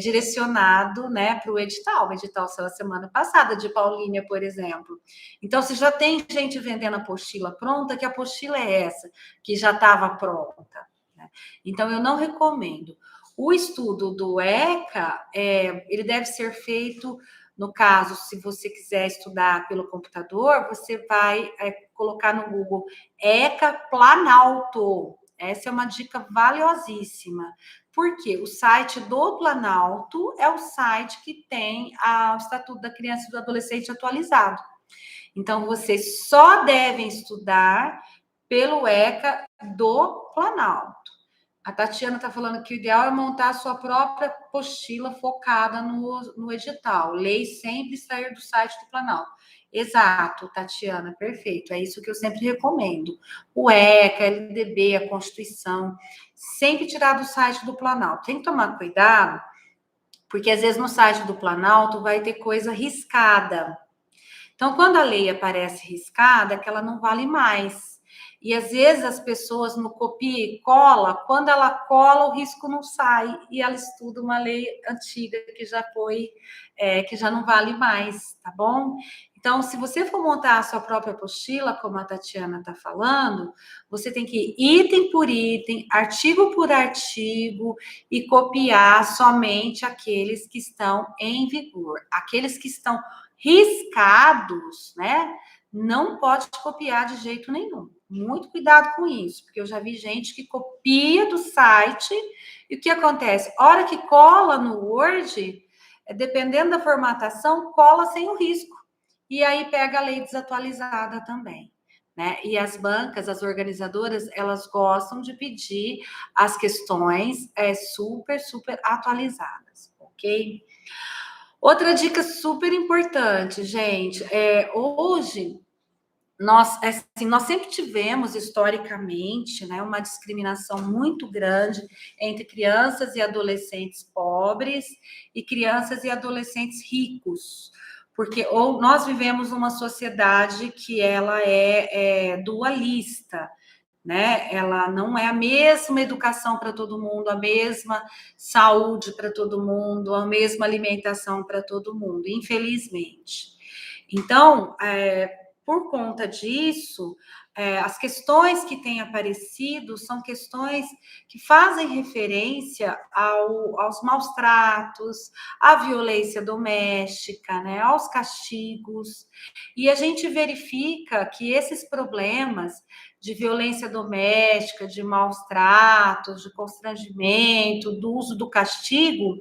direcionado, né, para o edital. O edital saiu a semana passada, de Paulínia, por exemplo. Então, se já tem gente vendendo a apostila pronta, que apostila é essa, que já estava pronta, né? Então, eu não recomendo. O estudo do ECA, ele deve ser feito, no caso, se você quiser estudar pelo computador, você vai colocar no Google ECA Planalto. Essa é uma dica valiosíssima. Porque o site do Planalto é o site que tem o Estatuto da Criança e do Adolescente atualizado. Então, vocês só devem estudar pelo ECA do Planalto. A Tatiana está falando que o ideal é montar a sua própria apostila focada no edital. Lei sempre sair do site do Planalto. Exato, Tatiana, perfeito. É isso que eu sempre recomendo. O ECA, a LDB, a Constituição, sempre tirar do site do Planalto. Tem que tomar cuidado, porque às vezes no site do Planalto vai ter coisa riscada. Então, quando a lei aparece riscada, é que ela não vale mais. E às vezes as pessoas no copia e cola, quando ela cola, o risco não sai e ela estuda uma lei antiga que já foi, que já não vale mais, tá bom? Então, se você for montar a sua própria apostila, como a Tatiana está falando, você tem que ir item por item, artigo por artigo e copiar somente aqueles que estão em vigor. Aqueles que estão riscados, né? Não pode copiar de jeito nenhum. Muito cuidado com isso, porque eu já vi gente que copia do site e o que acontece? A hora que cola no Word, dependendo da formatação, cola sem o risco. E aí pega a lei desatualizada também, né? E as bancas, as organizadoras, elas gostam de pedir as questões super atualizadas, ok? Outra dica super importante, gente, hoje nós sempre tivemos historicamente, né, uma discriminação muito grande entre crianças e adolescentes pobres e crianças e adolescentes ricos, porque nós vivemos numa sociedade que ela é dualista, né? Ela não é a mesma educação para todo mundo, a mesma saúde para todo mundo, a mesma alimentação para todo mundo, infelizmente. Então, por conta disso, as questões que têm aparecido são questões que fazem referência aos maus tratos, à violência doméstica, né, aos castigos, e a gente verifica que esses problemas de violência doméstica, de maus tratos, de constrangimento, do uso do castigo,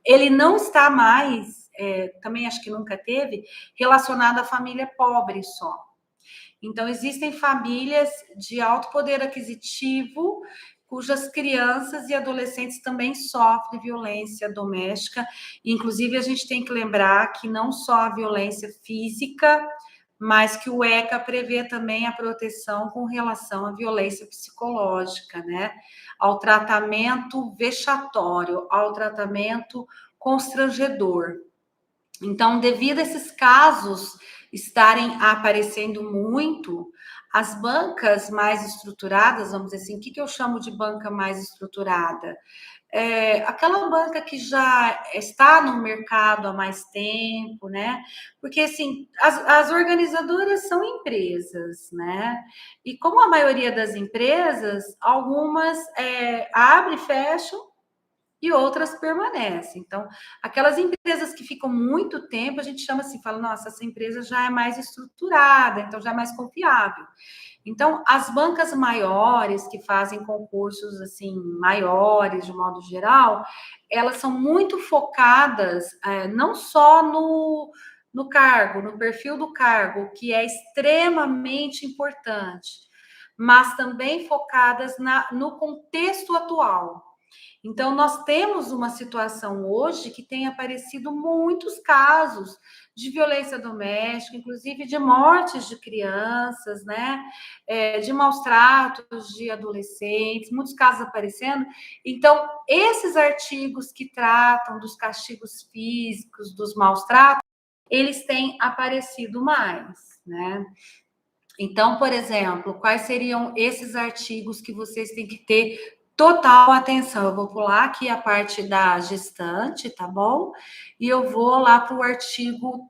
ele não está mais, também acho que nunca teve, relacionado à família pobre só. Então, existem famílias de alto poder aquisitivo, cujas crianças e adolescentes também sofrem violência doméstica. Inclusive, a gente tem que lembrar que não só a violência física, mas que o ECA prevê também a proteção com relação à violência psicológica, né? Ao tratamento vexatório, ao tratamento constrangedor. Então, devido a esses casos estarem aparecendo muito, as bancas mais estruturadas, vamos dizer assim, o que eu chamo de banca mais estruturada? Aquela banca que já está no mercado há mais tempo, né? Porque, assim, as organizadoras são empresas, né? E como a maioria das empresas, algumas abrem e fecham, e outras permanecem. Então, aquelas empresas que ficam muito tempo, a gente chama assim, fala, nossa, essa empresa já é mais estruturada, então já é mais confiável. Então, as bancas maiores, que fazem concursos assim maiores, de modo geral, elas são muito focadas não só no cargo, no perfil do cargo, que é extremamente importante, mas também focadas no contexto atual. Então, nós temos uma situação hoje que tem aparecido muitos casos de violência doméstica, inclusive de mortes de crianças, né? De maus tratos de adolescentes, muitos casos aparecendo. Então, esses artigos que tratam dos castigos físicos, dos maus tratos, eles têm aparecido mais, né? Então, por exemplo, quais seriam esses artigos que vocês têm que ter total atenção? Eu vou pular aqui a parte da gestante, tá bom? E eu vou lá para o artigo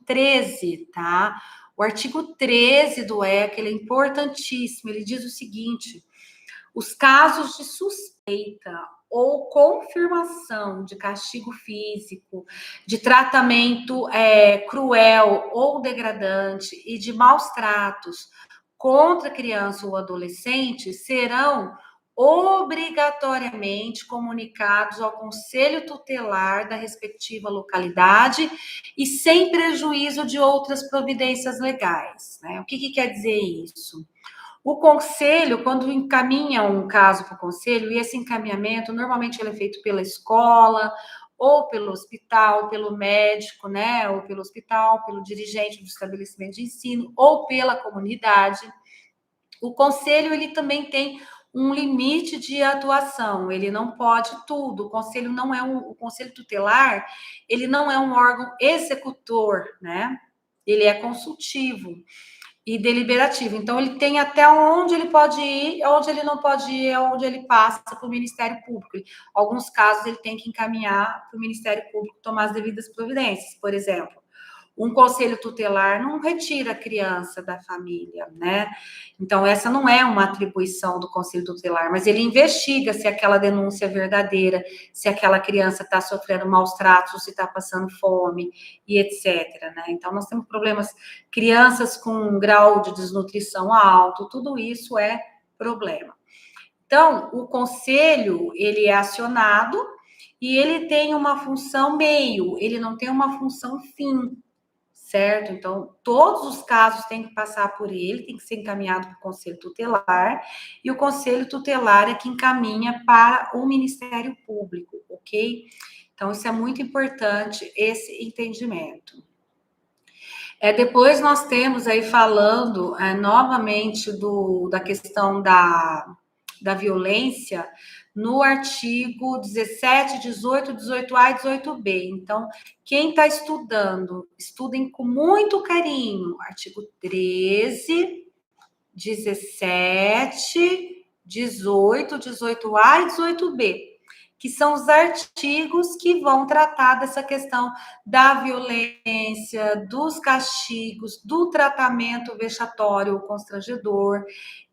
13, tá? O artigo 13 do ECA, ele é importantíssimo. Ele diz o seguinte: os casos de suspeita ou confirmação de castigo físico, de tratamento cruel ou degradante e de maus tratos contra criança ou adolescente serão obrigatoriamente comunicados ao Conselho Tutelar da respectiva localidade e sem prejuízo de outras providências legais, né? O que quer dizer isso? O conselho, quando encaminha um caso para o conselho, e esse encaminhamento, normalmente ele é feito pela escola, ou pelo hospital, pelo médico, né? Ou pelo hospital, pelo dirigente do estabelecimento de ensino, ou pela comunidade. O conselho, ele também tem um limite de atuação, ele não pode tudo. O conselho não é o conselho tutelar, ele não é um órgão executor, né? Ele é consultivo e deliberativo. Então, ele tem até onde ele pode ir, onde ele não pode ir, onde ele passa para o Ministério Público. Em alguns casos, ele tem que encaminhar para o Ministério Público tomar as devidas providências. Por exemplo, um conselho tutelar não retira a criança da família, né? Então, essa não é uma atribuição do conselho tutelar, mas ele investiga se aquela denúncia é verdadeira, se aquela criança está sofrendo maus tratos, se está passando fome e etc. Né? Então, nós temos problemas, crianças com um grau de desnutrição alto, tudo isso é problema. Então, o conselho, ele é acionado e ele tem uma função meio, ele não tem uma função fim, certo? Então, todos os casos têm que passar por ele, tem que ser encaminhado para o Conselho Tutelar, e o Conselho Tutelar é que encaminha para o Ministério Público, ok? Então, isso é muito importante, esse entendimento. Depois nós temos aí falando novamente da questão da violência, no artigo 17, 18, 18A e 18B. Então, quem está estudando, estudem com muito carinho. Artigo 13, 17, 18, 18A e 18B, que são os artigos que vão tratar dessa questão da violência, dos castigos, do tratamento vexatório ou constrangedor.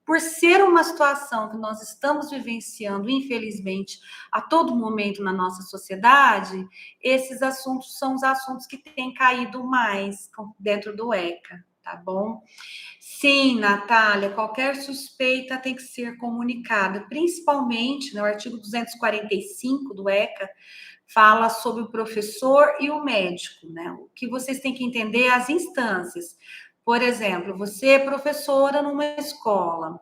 Por ser uma situação que nós estamos vivenciando, infelizmente, a todo momento na nossa sociedade, esses assuntos são os assuntos que têm caído mais dentro do ECA, tá bom? Sim, Natália, qualquer suspeita tem que ser comunicada, principalmente no artigo 245 do ECA, fala sobre o professor e o médico, né? O que vocês têm que entender é as instâncias. Por exemplo, você é professora numa escola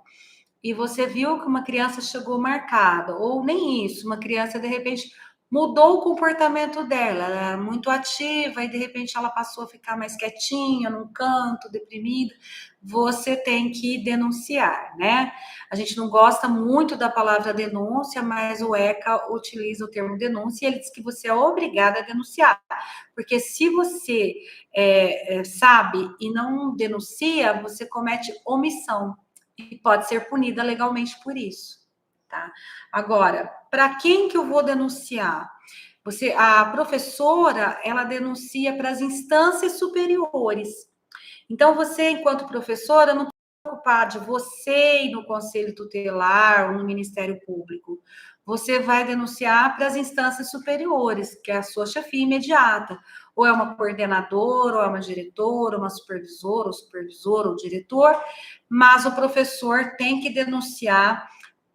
e você viu que uma criança chegou marcada, ou nem isso, uma criança de repente mudou o comportamento dela, ela era muito ativa e de repente ela passou a ficar mais quietinha, num canto, deprimida. Você tem que denunciar, né? A gente não gosta muito da palavra denúncia, mas o ECA utiliza o termo denúncia e ele diz que você é obrigada a denunciar, porque se você sabe e não denuncia, você comete omissão e pode ser punida legalmente por isso, tá? Agora, para quem que eu vou denunciar? A professora, ela denuncia para as instâncias superiores. Então, você, enquanto professora, não precisa preocupar de você ir no Conselho Tutelar ou no Ministério Público. você vai denunciar para as instâncias superiores, que é a sua chefia imediata. Ou é uma coordenadora, ou é uma diretora, uma supervisora, ou supervisor, ou diretor, mas o professor tem que denunciar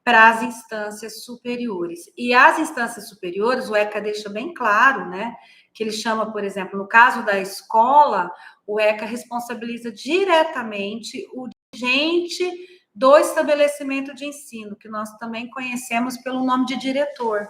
para as instâncias superiores. E as instâncias superiores, o ECA deixa bem claro, né? Que ele chama, por exemplo, no caso da escola, o ECA responsabiliza diretamente o dirigente do estabelecimento de ensino, que nós também conhecemos pelo nome de diretor.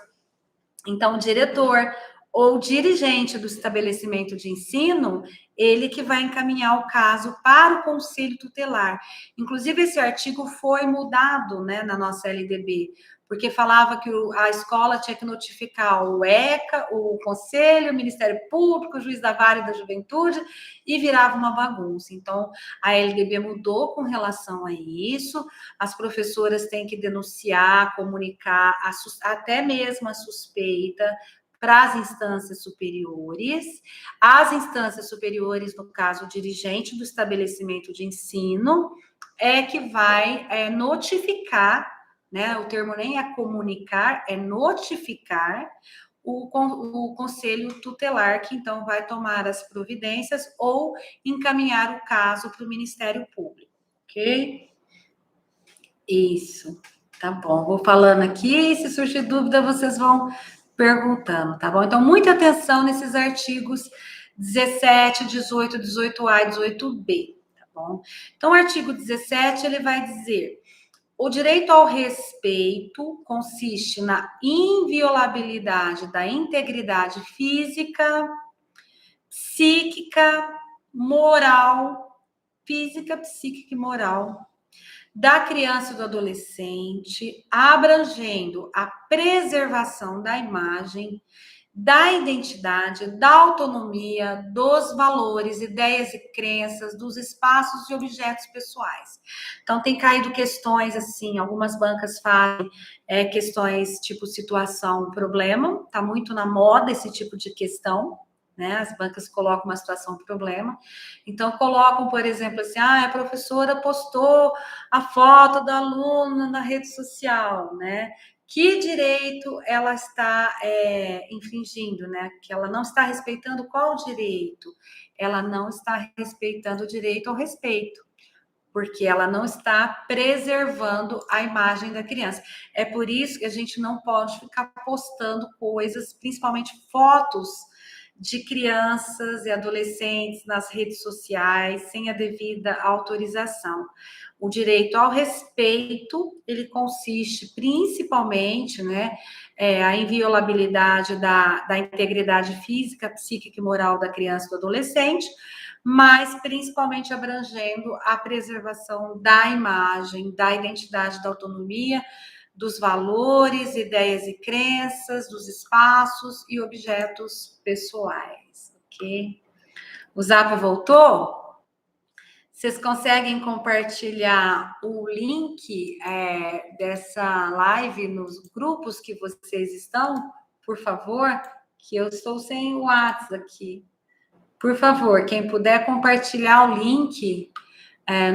Então, o diretor ou dirigente do estabelecimento de ensino, ele que vai encaminhar o caso para o conselho tutelar. Inclusive, esse artigo foi mudado, né, na nossa LDB, porque falava que a escola tinha que notificar o ECA, o conselho, o Ministério Público, o juiz da vara e da juventude, e virava uma bagunça. Então, a LDB mudou com relação a isso. As professoras têm que denunciar, comunicar, até mesmo a suspeita, para as instâncias superiores. As instâncias superiores, no caso, o dirigente do estabelecimento de ensino, é que vai notificar, né? O termo nem é comunicar, é notificar o conselho tutelar, que então vai tomar as providências ou encaminhar o caso para o Ministério Público, ok? Isso, tá bom. Vou falando aqui, se surgir dúvida, vocês vão perguntando, tá bom? Então, muita atenção nesses artigos 17, 18, 18A e 18B, tá bom? Então, o artigo 17, ele vai dizer: o direito ao respeito consiste na inviolabilidade da integridade física, psíquica, moral, física, psíquica e moral da criança e do adolescente, abrangendo a preservação da imagem, da identidade, da autonomia, dos valores, ideias e crenças, dos espaços e objetos pessoais. Então, tem caído questões assim, algumas bancas fazem questões tipo situação, problema, está muito na moda esse tipo de questão, né? As bancas colocam uma situação problema. Então, colocam, por exemplo, assim, a professora postou a foto da aluna na rede social, né? Que direito ela está infringindo, né? Que ela não está respeitando qual direito? Ela não está respeitando o direito ao respeito, porque ela não está preservando a imagem da criança. É por isso que a gente não pode ficar postando coisas, principalmente fotos de crianças e adolescentes nas redes sociais sem a devida autorização. O direito ao respeito, ele consiste principalmente, né, a inviolabilidade da integridade física, psíquica e moral da criança e do adolescente, mas principalmente abrangendo a preservação da imagem, da identidade, da autonomia, dos valores, ideias e crenças, dos espaços e objetos pessoais, ok? O Zap voltou? Vocês conseguem compartilhar o link dessa live nos grupos que vocês estão, por favor? Que eu estou sem o WhatsApp aqui. Por favor, quem puder compartilhar o link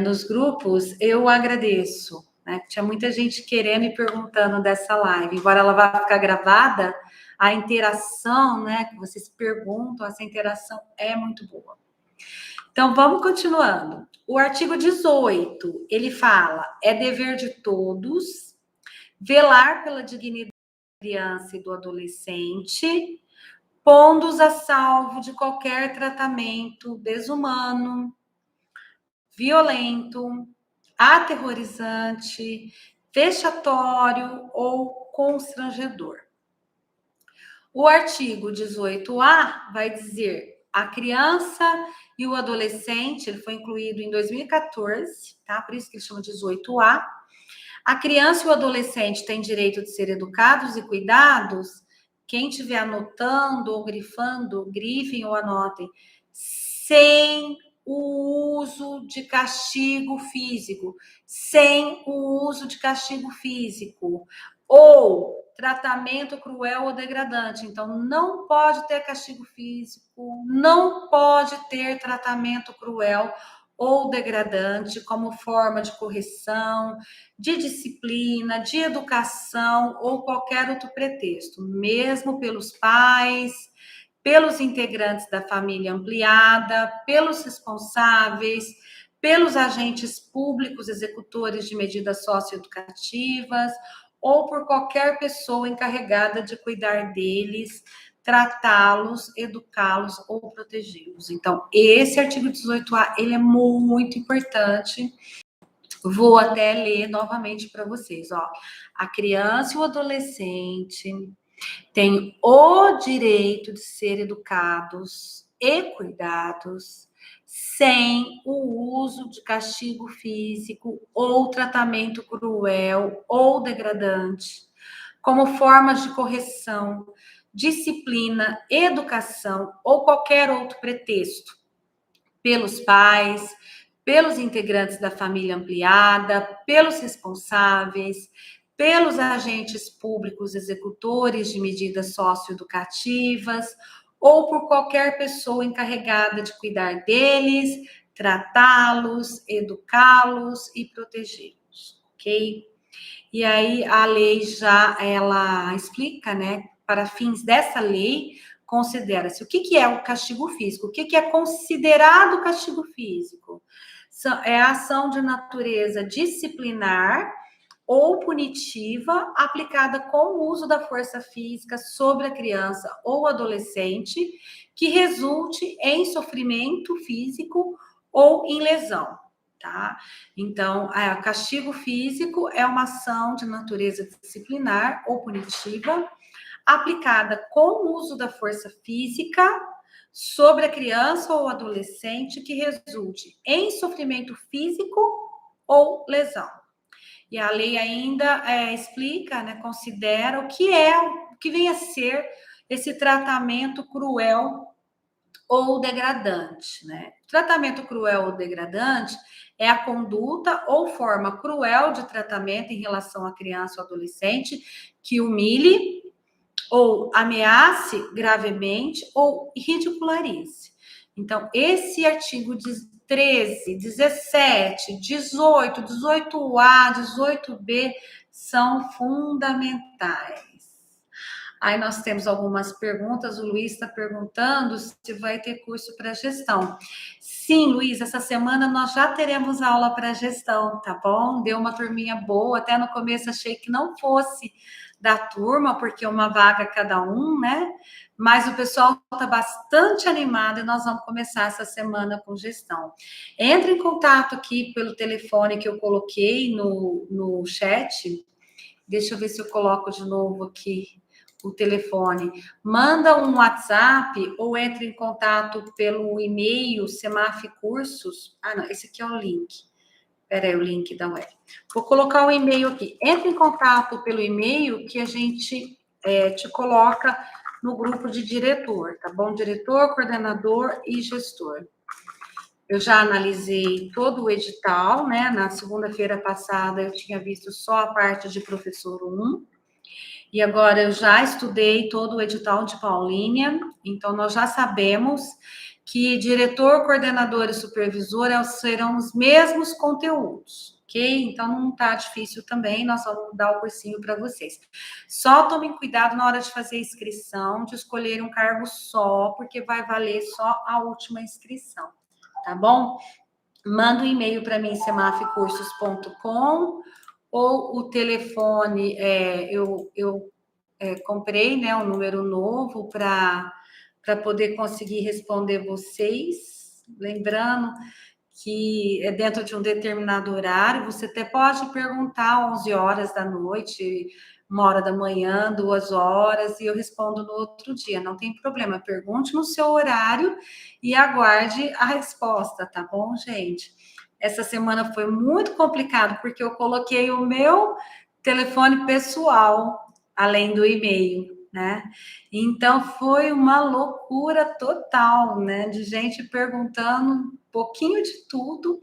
nos grupos, eu agradeço. Né? Tinha muita gente querendo e perguntando dessa live. Embora ela vá ficar gravada, a interação, né, que vocês perguntam, essa interação é muito boa. Então, vamos continuando. O artigo 18, ele fala: é dever de todos velar pela dignidade da criança e do adolescente, pondo-os a salvo de qualquer tratamento desumano, violento, aterrorizante, vexatório ou constrangedor. O artigo 18A vai dizer: a criança e o adolescente, ele foi incluído em 2014, tá? Por isso que ele chama 18A. A criança e o adolescente têm direito de ser educados e cuidados. Quem estiver anotando ou grifando, grifem ou anotem, sem o uso de castigo físico, sem o uso de castigo físico, ou tratamento cruel ou degradante. Então, não pode ter castigo físico, não pode ter tratamento cruel ou degradante como forma de correção, de disciplina, de educação ou qualquer outro pretexto, mesmo pelos pais, pelos integrantes da família ampliada, pelos responsáveis, pelos agentes públicos executores de medidas socioeducativas ou por qualquer pessoa encarregada de cuidar deles, tratá-los, educá-los ou protegê-los. Então, esse artigo 18A, ele é muito importante. Vou até ler novamente para vocês, ó. A criança e o adolescente têm o direito de ser educados e cuidados sem o uso de castigo físico ou tratamento cruel ou degradante, como formas de correção, disciplina, educação ou qualquer outro pretexto, pelos pais, pelos integrantes da família ampliada, pelos responsáveis, pelos agentes públicos executores de medidas socioeducativas ou por qualquer pessoa encarregada de cuidar deles, tratá-los, educá-los e protegê-los, ok? E aí a lei já ela explica, né? Para fins dessa lei, considera-se o que é o castigo físico, o que é considerado castigo físico. É a ação de natureza disciplinar ou punitiva aplicada com o uso da força física sobre a criança ou adolescente que resulte em sofrimento físico ou em lesão, tá? Então, o castigo físico é uma ação de natureza disciplinar ou punitiva aplicada com o uso da força física sobre a criança ou adolescente que resulte em sofrimento físico ou lesão. E a lei ainda explica, né, considera o que vem a ser esse tratamento cruel ou degradante, né? Tratamento cruel ou degradante é a conduta ou forma cruel de tratamento em relação à criança ou adolescente que humilhe ou ameace gravemente ou ridicularize. Então, esse artigo 13, 17, 18, 18A, 18B são fundamentais. Aí nós temos algumas perguntas. O Luiz está perguntando se vai ter curso para gestão. Sim, Luiz, essa semana nós já teremos aula para gestão, tá bom? Deu uma turminha boa. Até no começo achei que não fosse da turma, porque uma vaga cada um, né? Mas o pessoal está bastante animado e nós vamos começar essa semana com gestão. Entre em contato aqui pelo telefone que eu coloquei no chat. Deixa eu ver se eu coloco de novo aqui o telefone. Manda um WhatsApp ou entre em contato pelo e-mail Semafcursos. Ah, não, esse aqui é o link. Espera aí, o link da web. Vou colocar o e-mail aqui. Entre em contato pelo e-mail que a gente te coloca no grupo de diretor, tá bom? Diretor, coordenador e gestor. Eu já analisei todo o edital, né? Na segunda-feira passada eu tinha visto só a parte de professor 1. E agora eu já estudei todo o edital de Paulínia, então nós já sabemos que diretor, coordenador e supervisor serão os mesmos conteúdos, ok? Então não está difícil também, nós vamos dar o cursinho para vocês. Só tomem cuidado na hora de fazer a inscrição, de escolher um cargo só, porque vai valer só a última inscrição, tá bom? Manda um e-mail para mim, semafcursos.com, ou o telefone, eu comprei, né, um número novo para poder conseguir responder vocês. Lembrando que é dentro de um determinado horário, você até pode perguntar 11 horas da noite, 1 hora da manhã, 2 horas, e eu respondo no outro dia, não tem problema. Pergunte no seu horário e aguarde a resposta, tá bom, gente? Essa semana foi muito complicado, porque eu coloquei o meu telefone pessoal, além do e-mail, né? Então, foi uma loucura total, né? De gente perguntando um pouquinho de tudo.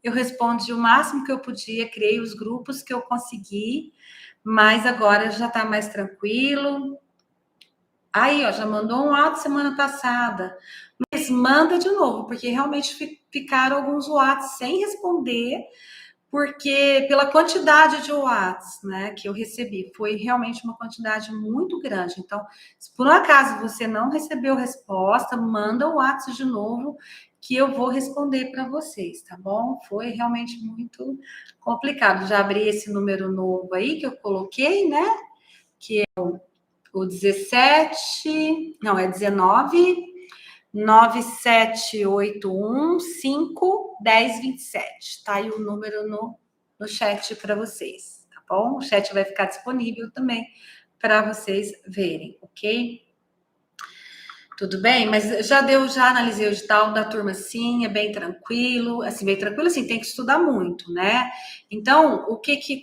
Eu respondi o máximo que eu podia, criei os grupos que eu consegui, mas agora já está mais tranquilo. Aí, ó, já mandou um áudio semana passada. Mas manda de novo, porque realmente ficaram alguns WhatsApp sem responder, porque pela quantidade de WhatsApp, né, que eu recebi, foi realmente uma quantidade muito grande. Então, se por um acaso você não recebeu resposta, manda o WhatsApp de novo, que eu vou responder para vocês, tá bom? Foi realmente muito complicado. Já abri esse número novo aí que eu coloquei, né? Que é o 17, não, é 19 9781 5 1027. Tá aí o número no chat para vocês, tá bom? O chat vai ficar disponível também para vocês verem, ok? Tudo bem? Mas já analisei o edital da turma, sim, é bem tranquilo, assim, tem que estudar muito, né? Então,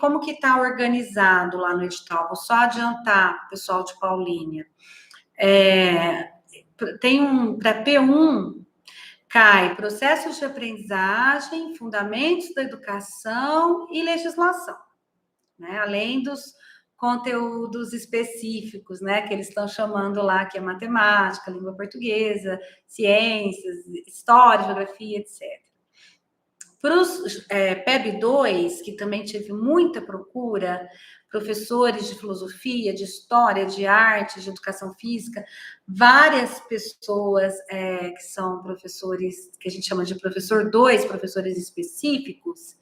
como que tá organizado lá no edital? Vou só adiantar, pessoal de Paulínia. Tem para P1, cai processos de aprendizagem, fundamentos da educação e legislação, né? Além dos conteúdos específicos, né? Que eles estão chamando lá, que é matemática, língua portuguesa, ciências, história, geografia, etc. Para os PEB 2, que também tive muita procura, professores de filosofia, de história, de arte, de educação física, várias pessoas que são professores, que a gente chama de professor 2, professores específicos,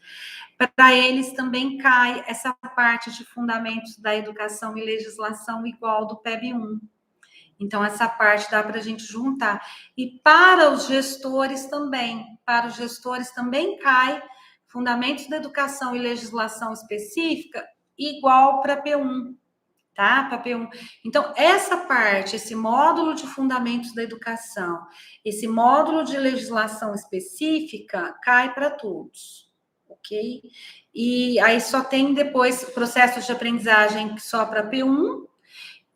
para eles também cai essa parte de fundamentos da educação e legislação igual do PEB 1. Então, essa parte dá para a gente juntar. E para os gestores também cai fundamentos da educação e legislação específica igual para P1, tá? Para P1. Então, essa parte, esse módulo de fundamentos da educação, esse módulo de legislação específica, cai para todos, ok? E aí só tem depois processos de aprendizagem só para P1,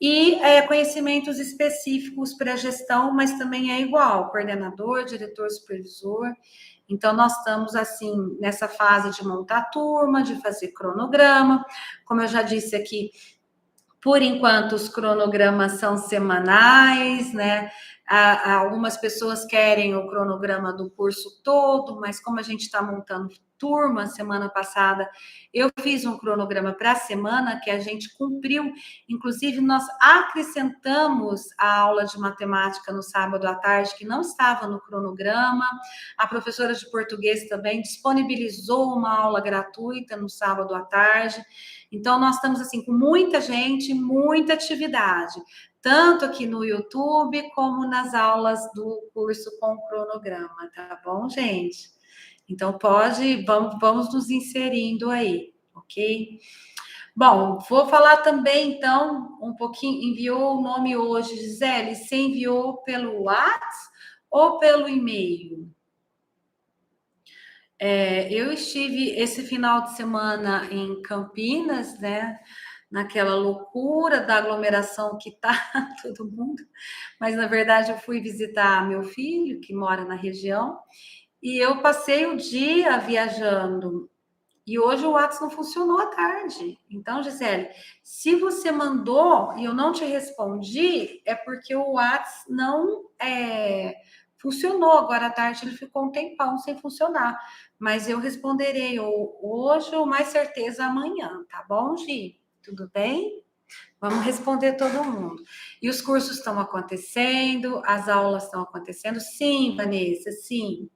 e conhecimentos específicos para gestão, mas também é igual, coordenador, diretor, supervisor. Então, nós estamos, assim, nessa fase de montar turma, de fazer cronograma. Como eu já disse aqui, por enquanto, os cronogramas são semanais, né? Algumas pessoas querem o cronograma do curso todo, mas como a gente está montando turma, semana passada eu fiz um cronograma para a semana que a gente cumpriu. Inclusive, nós acrescentamos a aula de matemática no sábado à tarde, que não estava no cronograma. A professora de português também disponibilizou uma aula gratuita no sábado à tarde. Então, nós estamos assim com muita gente, muita atividade, tanto aqui no YouTube como nas aulas do curso com cronograma, tá bom, gente? Então, vamos nos inserindo aí, ok? Bom, vou falar também, então, um pouquinho, enviou o nome hoje, Gisele, você enviou pelo WhatsApp ou pelo e-mail? Eu estive esse final de semana em Campinas, né? Naquela loucura da aglomeração que tá todo mundo, mas na verdade eu fui visitar meu filho, que mora na região, e eu passei o dia viajando. E hoje o WhatsApp não funcionou à tarde. Então, Gisele, se você mandou e eu não te respondi, é porque o WhatsApp não funcionou. Agora à tarde ele ficou um tempão sem funcionar. Mas eu responderei hoje ou mais certeza amanhã, tá bom, Gi? Tudo bem? Vamos responder todo mundo. E os cursos estão acontecendo, as aulas estão acontecendo? Sim, Vanessa, sim.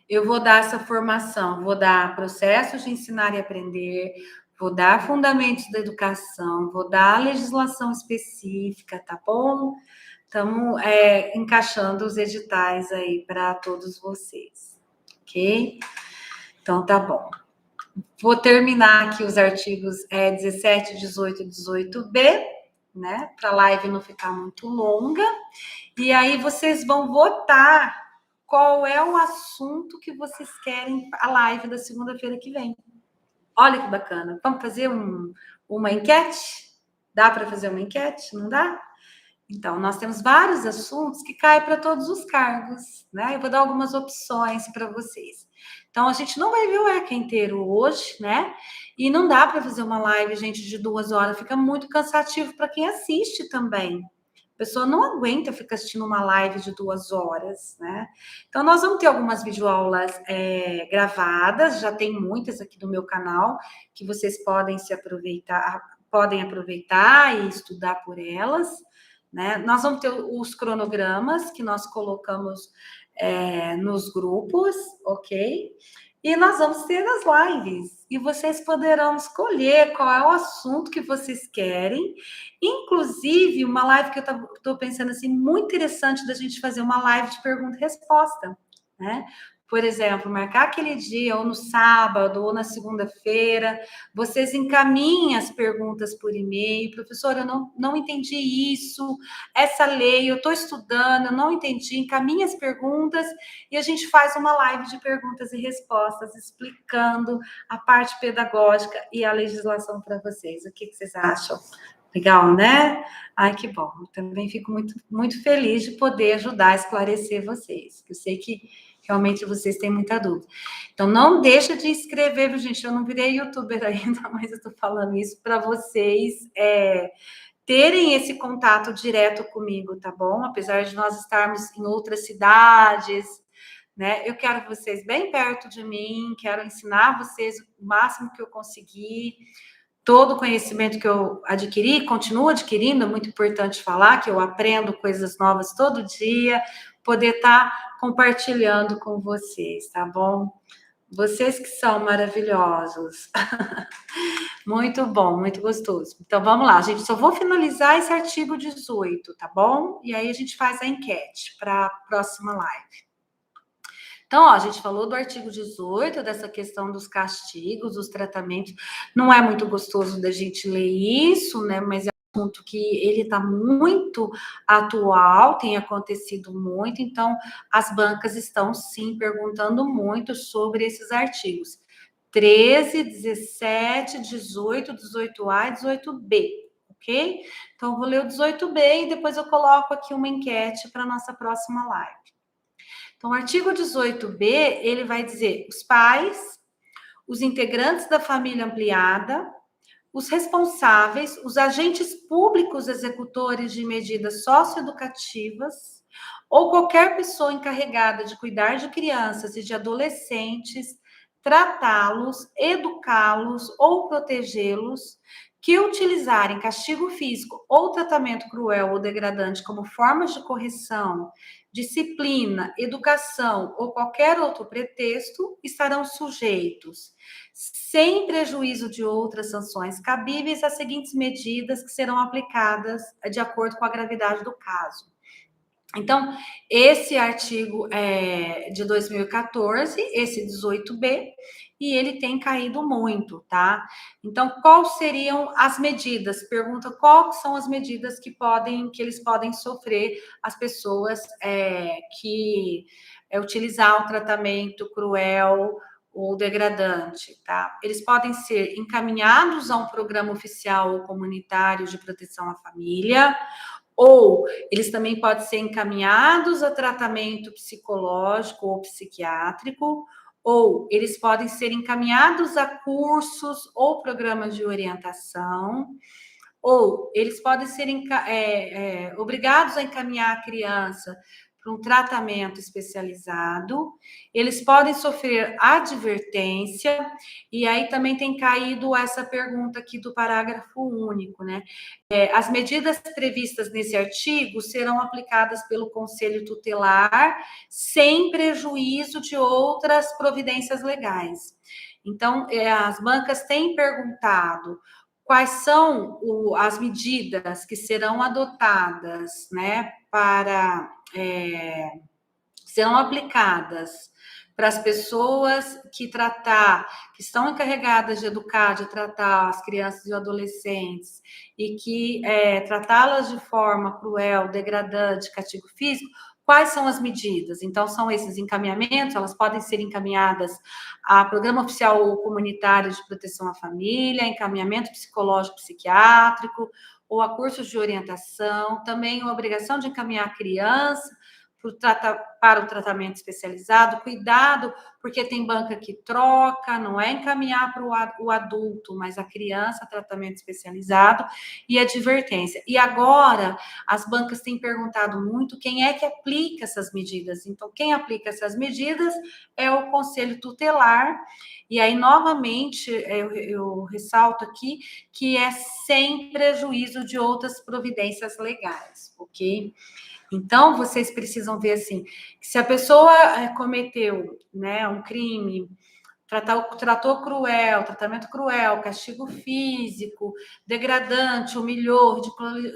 Eu vou dar essa formação, vou dar processos de ensinar e aprender, vou dar fundamentos da educação, vou dar legislação específica, tá bom? Estamos encaixando os editais aí para todos vocês, ok? Então, tá bom. Vou terminar aqui os artigos 17, 18 e 18b, né? Para a live não ficar muito longa. E aí vocês vão votar qual é o assunto que vocês querem a live da segunda-feira que vem. Olha que bacana. Vamos fazer uma enquete? Dá para fazer uma enquete? Não dá? Então, nós temos vários assuntos que caem para todos os cargos, né? Eu vou dar algumas opções para vocês. Então, a gente não vai ver o ECA inteiro hoje, né? E não dá para fazer uma live, gente, de 2 horas. Fica muito cansativo para quem assiste também. pessoa não aguenta ficar assistindo uma live de 2 horas, né? Então, nós vamos ter algumas videoaulas gravadas, já tem muitas aqui no meu canal, que vocês podem aproveitar e estudar por elas, né? Nós vamos ter os cronogramas que nós colocamos nos grupos, ok? E nós vamos ter as lives. E vocês poderão escolher qual é o assunto que vocês querem. Inclusive, uma live que eu estou pensando assim, muito interessante da gente fazer uma live de pergunta e resposta, né? Por exemplo, marcar aquele dia, ou no sábado, ou na segunda-feira, vocês encaminhem as perguntas por e-mail. Professora, eu não entendi isso, essa lei, eu estou estudando, eu não entendi, encaminhe as perguntas e a gente faz uma live de perguntas e respostas, explicando a parte pedagógica e a legislação para vocês. O que vocês acham? Legal, né? Ai, que bom. Eu também fico muito, muito feliz de poder ajudar a esclarecer vocês. Eu sei que realmente vocês têm muita dúvida. Então, não deixa de inscrever, viu, gente? Eu não virei youtuber ainda, mas eu estou falando isso para vocês terem esse contato direto comigo, tá bom? Apesar de nós estarmos em outras cidades, né? Eu quero vocês bem perto de mim, quero ensinar vocês o máximo que eu conseguir. Todo o conhecimento que eu adquiri, continuo adquirindo, é muito importante falar que eu aprendo coisas novas todo dia, poder estar compartilhando com vocês, tá bom? Vocês que são maravilhosos. Muito bom, muito gostoso. Então, vamos lá, gente. Só vou finalizar esse artigo 18, tá bom? E aí a gente faz a enquete para a próxima live. Então, ó, a gente falou do artigo 18, dessa questão dos castigos, dos tratamentos. Não é muito gostoso da gente ler isso, né? Mas é um assunto que ele está muito atual, tem acontecido muito, então as bancas estão sim perguntando muito sobre esses artigos. 13, 17, 18, 18A e 18B, ok? Então, eu vou ler o 18B e depois eu coloco aqui uma enquete para a nossa próxima live. Então, o artigo 18B, ele vai dizer os pais, os integrantes da família ampliada, os responsáveis, os agentes públicos executores de medidas socioeducativas ou qualquer pessoa encarregada de cuidar de crianças e de adolescentes, tratá-los, educá-los ou protegê-los, que utilizarem castigo físico ou tratamento cruel ou degradante como formas de correção, disciplina, educação ou qualquer outro pretexto, estarão sujeitos, sem prejuízo de outras sanções cabíveis, às seguintes medidas que serão aplicadas de acordo com a gravidade do caso. Então, esse artigo é de 2014, esse 18B, e ele tem caído muito, tá? Então, quais seriam as medidas? Pergunta quais são as medidas que eles podem sofrer, as pessoas que utilizar o tratamento cruel ou degradante, tá? Eles podem ser encaminhados a um programa oficial ou comunitário de proteção à família, ou eles também podem ser encaminhados a tratamento psicológico ou psiquiátrico, ou eles podem ser encaminhados a cursos ou programas de orientação, ou eles podem ser obrigados a encaminhar a criança para um tratamento especializado, eles podem sofrer advertência, e aí também tem caído essa pergunta aqui do parágrafo único, né? As medidas previstas nesse artigo serão aplicadas pelo Conselho Tutelar sem prejuízo de outras providências legais. Então, as bancas têm perguntado quais são as medidas que serão adotadas, né, serão aplicadas para as pessoas que estão encarregadas de educar, de tratar as crianças e adolescentes e que tratá-las de forma cruel, degradante, castigo físico. Quais são as medidas? Então, são esses encaminhamentos, elas podem ser encaminhadas a Programa Oficial ou Comunitário de Proteção à Família, encaminhamento psicológico psiquiátrico, ou a cursos de orientação, também a obrigação de encaminhar a criança para o tratamento especializado, cuidado, porque tem banca que troca, não é encaminhar para o adulto, mas a criança, tratamento especializado e advertência. E agora, as bancas têm perguntado muito quem é que aplica essas medidas. Então, quem aplica essas medidas é o Conselho Tutelar. E aí, novamente, eu ressalto aqui que é sem prejuízo de outras providências legais, ok? Então, vocês precisam ver assim, que se a pessoa cometeu, né, um crime, tratou cruel, tratamento cruel, castigo físico, degradante, humilhou,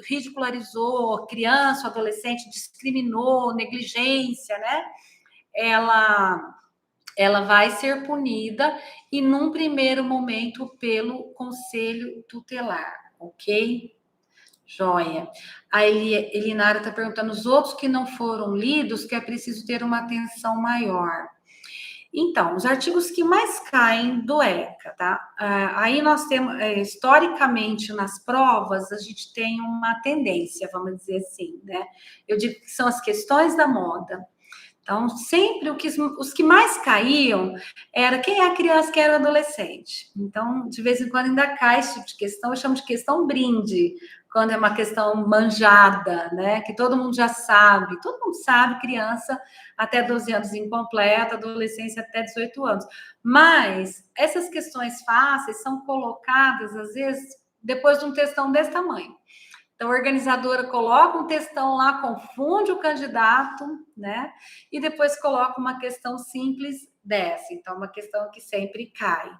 ridicularizou, criança, adolescente, discriminou, negligência, né? Ela vai ser punida e num primeiro momento pelo Conselho Tutelar, ok? Joia. A Elinara está perguntando, os outros que não foram lidos, que é preciso ter uma atenção maior. Então, os artigos que mais caem do ECA, tá? Aí nós temos, historicamente, nas provas, a gente tem uma tendência, vamos dizer assim, né? Eu digo que são as questões da moda. Então, sempre os que mais caíam era quem é a criança, quem era o adolescente. Então, de vez em quando ainda cai esse tipo de questão, eu chamo de questão brinde, quando é uma questão manjada, né? Que todo mundo já sabe. Todo mundo sabe, criança até 12 anos incompleta, adolescência até 18 anos. Mas essas questões fáceis são colocadas, às vezes, depois de um textão desse tamanho. Então, a organizadora coloca um textão lá, confunde o candidato, né? E depois coloca uma questão simples dessa. Então, uma questão que sempre cai.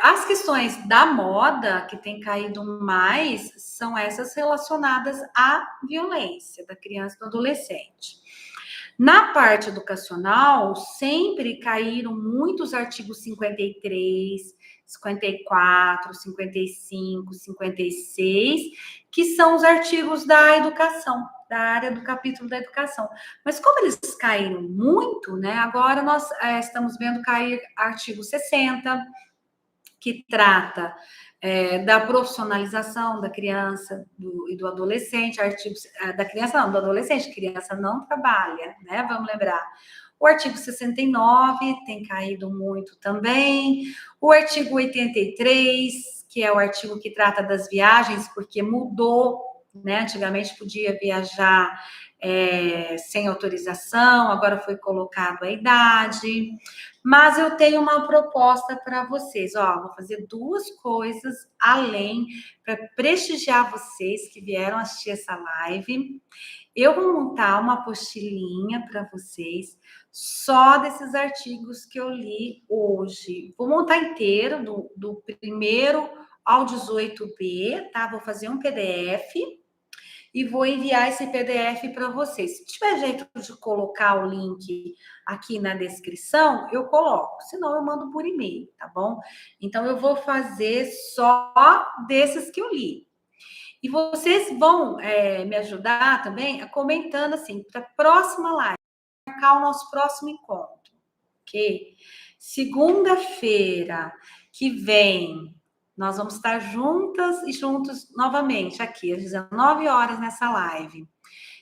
As questões da moda que tem caído mais são essas relacionadas à violência da criança e do adolescente. Na parte educacional, sempre caíram muitos artigos 53, 54, 55, 56, que são os artigos da educação, da área do capítulo da educação. Mas como eles caíram muito, né? Agora nós estamos vendo cair artigo 60, que trata da profissionalização da criança e do adolescente, artigos da criança não, do adolescente, criança não trabalha, né? Vamos lembrar. O artigo 69 tem caído muito também. O artigo 83, que é o artigo que trata das viagens, porque mudou, né? Antigamente podia viajar sem autorização, agora foi colocado a idade. Mas eu tenho uma proposta para vocês. Ó, vou fazer duas coisas além para prestigiar vocês que vieram assistir essa live. Eu vou montar uma apostilinha para vocês só desses artigos que eu li hoje. Vou montar inteiro, do primeiro ao 18B, tá? Vou fazer um PDF e vou enviar esse PDF para vocês. Se tiver jeito de colocar o link aqui na descrição, eu coloco. Senão, eu mando por e-mail, tá bom? Então, eu vou fazer só desses que eu li. E vocês vão me ajudar também comentando assim, para a próxima live, marcar o nosso próximo encontro, ok? Segunda-feira que vem, nós vamos estar juntas e juntos novamente aqui, às 19 horas nessa live.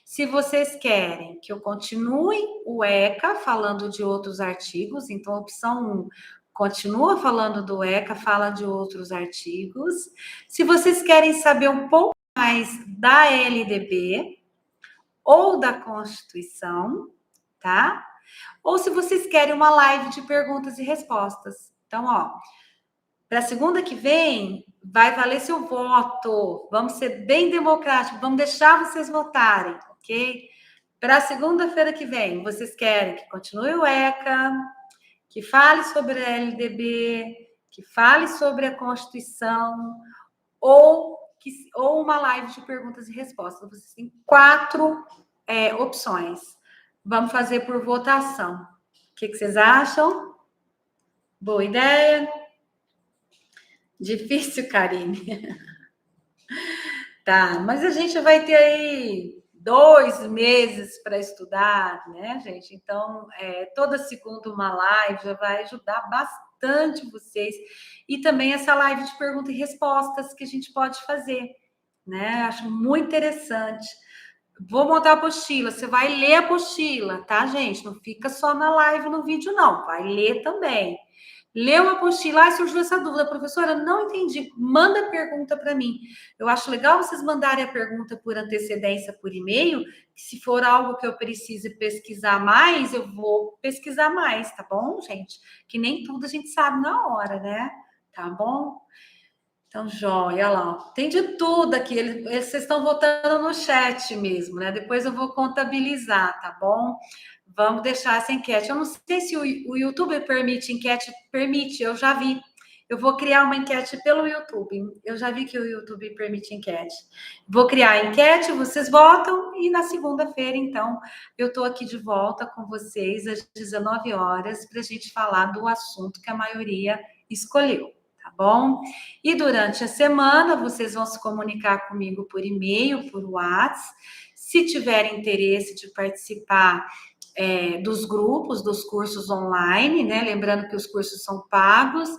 Se vocês querem que eu continue o ECA falando de outros artigos, então, opção 1, continua falando do ECA, fala de outros artigos. Se vocês querem saber um pouco mais da LDB ou da Constituição, tá? Ou se vocês querem uma live de perguntas e respostas. Então, ó, para segunda que vem, vai valer seu voto. Vamos ser bem democráticos, vamos deixar vocês votarem, ok? Para segunda-feira que vem, vocês querem que continue o ECA, que fale sobre a LDB, que fale sobre a Constituição, ou uma live de perguntas e respostas. Vocês têm 4 opções. Vamos fazer por votação. O que vocês acham? Boa ideia? Difícil, Karine. Tá, mas a gente vai ter aí 2 meses para estudar, né, gente? Então, toda segunda uma live já vai ajudar bastante vocês. E também essa live de perguntas e respostas que a gente pode fazer, né? Acho muito interessante. Vou montar a apostila. Você vai ler a apostila, tá, gente? Não fica só na live, no vídeo, não. Vai ler também. Leu a apostila, surgiu essa dúvida, professora, não entendi. Manda a pergunta para mim. Eu acho legal vocês mandarem a pergunta por antecedência, por e-mail. Se for algo que eu precise pesquisar mais, eu vou pesquisar mais, tá bom, gente? Que nem tudo a gente sabe na hora, né? Tá bom? Então, joia, olha lá. Tem de tudo aqui. Vocês estão votando no chat mesmo, né? Depois eu vou contabilizar, tá bom? Vamos deixar essa enquete. Eu não sei se o YouTube permite enquete. Permite, eu já vi. Eu vou criar uma enquete pelo YouTube. Eu já vi que o YouTube permite enquete. Vou criar a enquete, vocês votam e na segunda-feira, então, eu estou aqui de volta com vocês às 19 horas para a gente falar do assunto que a maioria escolheu, tá bom? E durante a semana, vocês vão se comunicar comigo por e-mail, por WhatsApp. Se tiverem interesse de participar dos grupos, dos cursos online, né? Lembrando que os cursos são pagos,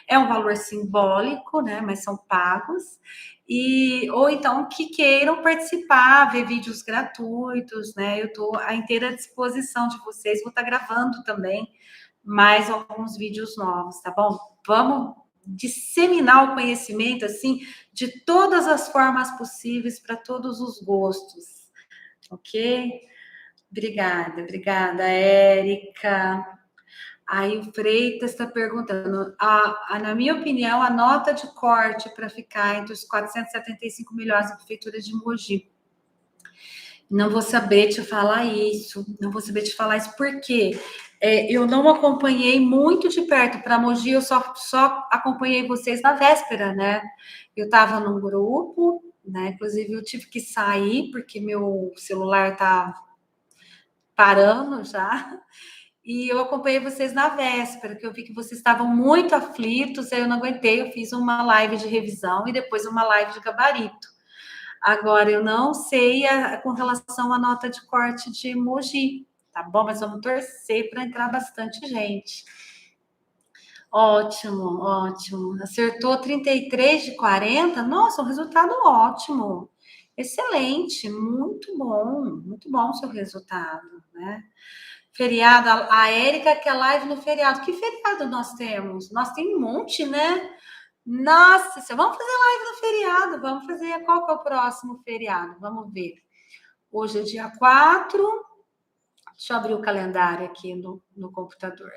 é um valor simbólico, né? Mas são pagos. Ou então que queiram participar, ver vídeos gratuitos, né? Eu estou à inteira disposição de vocês, vou estar gravando também mais alguns vídeos novos, tá bom? Vamos disseminar o conhecimento assim de todas as formas possíveis para todos os gostos, ok? Obrigada, Érica. Aí o Freitas está perguntando, na minha opinião, a nota de corte para ficar entre os 475 melhores da prefeitura de Mogi. Não vou saber te falar isso, porque eu não acompanhei muito de perto para Mogi, eu só acompanhei vocês na véspera, né? Eu estava num grupo, né? Inclusive eu tive que sair porque meu celular tá parando já. E eu acompanhei vocês na véspera, que eu vi que vocês estavam muito aflitos, aí eu não aguentei, eu fiz uma live de revisão e depois uma live de gabarito. Agora, eu não sei com relação à nota de corte de Mogi, tá bom? Mas vamos torcer para entrar bastante gente. Ótimo, ótimo. Acertou 33 de 40. Nossa, um resultado ótimo. Excelente, muito bom o seu resultado, né? Feriado, a Érica quer live no feriado. Que feriado nós temos? Nós temos um monte, né? Nossa, vamos fazer live no feriado. Vamos fazer. Qual que é o próximo feriado? Vamos ver. Hoje é dia 4. Deixa eu abrir o calendário aqui no computador.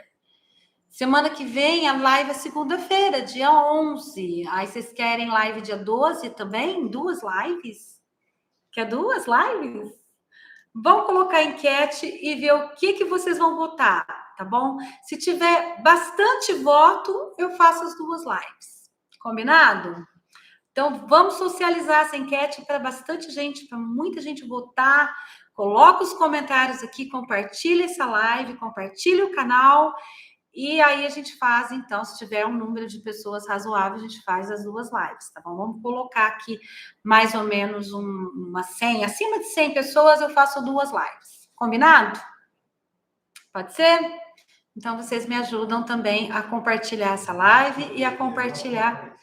Semana que vem a live é segunda-feira, dia 11. Aí vocês querem live dia 12 também? 2 lives? Quer 2 lives? Vão colocar a enquete e ver o que vocês vão votar, tá bom? Se tiver bastante voto, eu faço as 2 lives. Combinado? Então, vamos socializar essa enquete para bastante gente, para muita gente votar. Coloca os comentários aqui, compartilha essa live, compartilha o canal. E aí a gente faz, então, se tiver um número de pessoas razoável, a gente faz as 2 lives, tá bom? Vamos colocar aqui mais ou menos uma 100, acima de 100 pessoas, eu faço 2 lives. Combinado? Pode ser? Então, vocês me ajudam também a compartilhar essa live e a compartilhar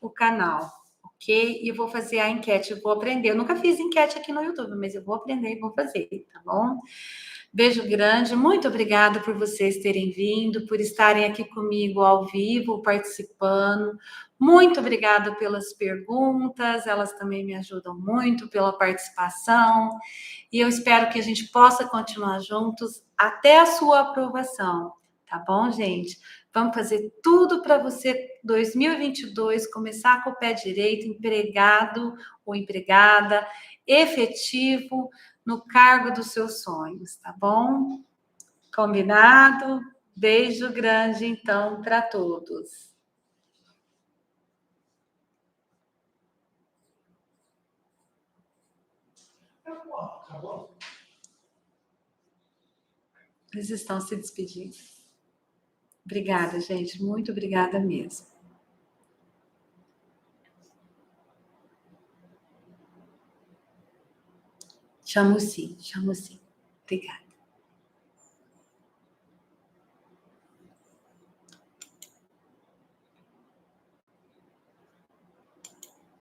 o canal, ok? E eu vou fazer a enquete, eu vou aprender. Eu nunca fiz enquete aqui no YouTube, mas eu vou aprender e vou fazer, tá bom? Beijo grande, muito obrigada por vocês terem vindo, por estarem aqui comigo ao vivo, participando. Muito obrigada pelas perguntas, elas também me ajudam muito pela participação. E eu espero que a gente possa continuar juntos até a sua aprovação, tá bom, gente? Vamos fazer tudo para você, 2022, começar com o pé direito, empregado ou empregada, efetivo, no cargo dos seus sonhos, tá bom? Combinado? Beijo grande, então, para todos. Acabou. Eles estão se despedindo. Obrigada, gente. Muito obrigada mesmo. Chamo sim. Obrigada.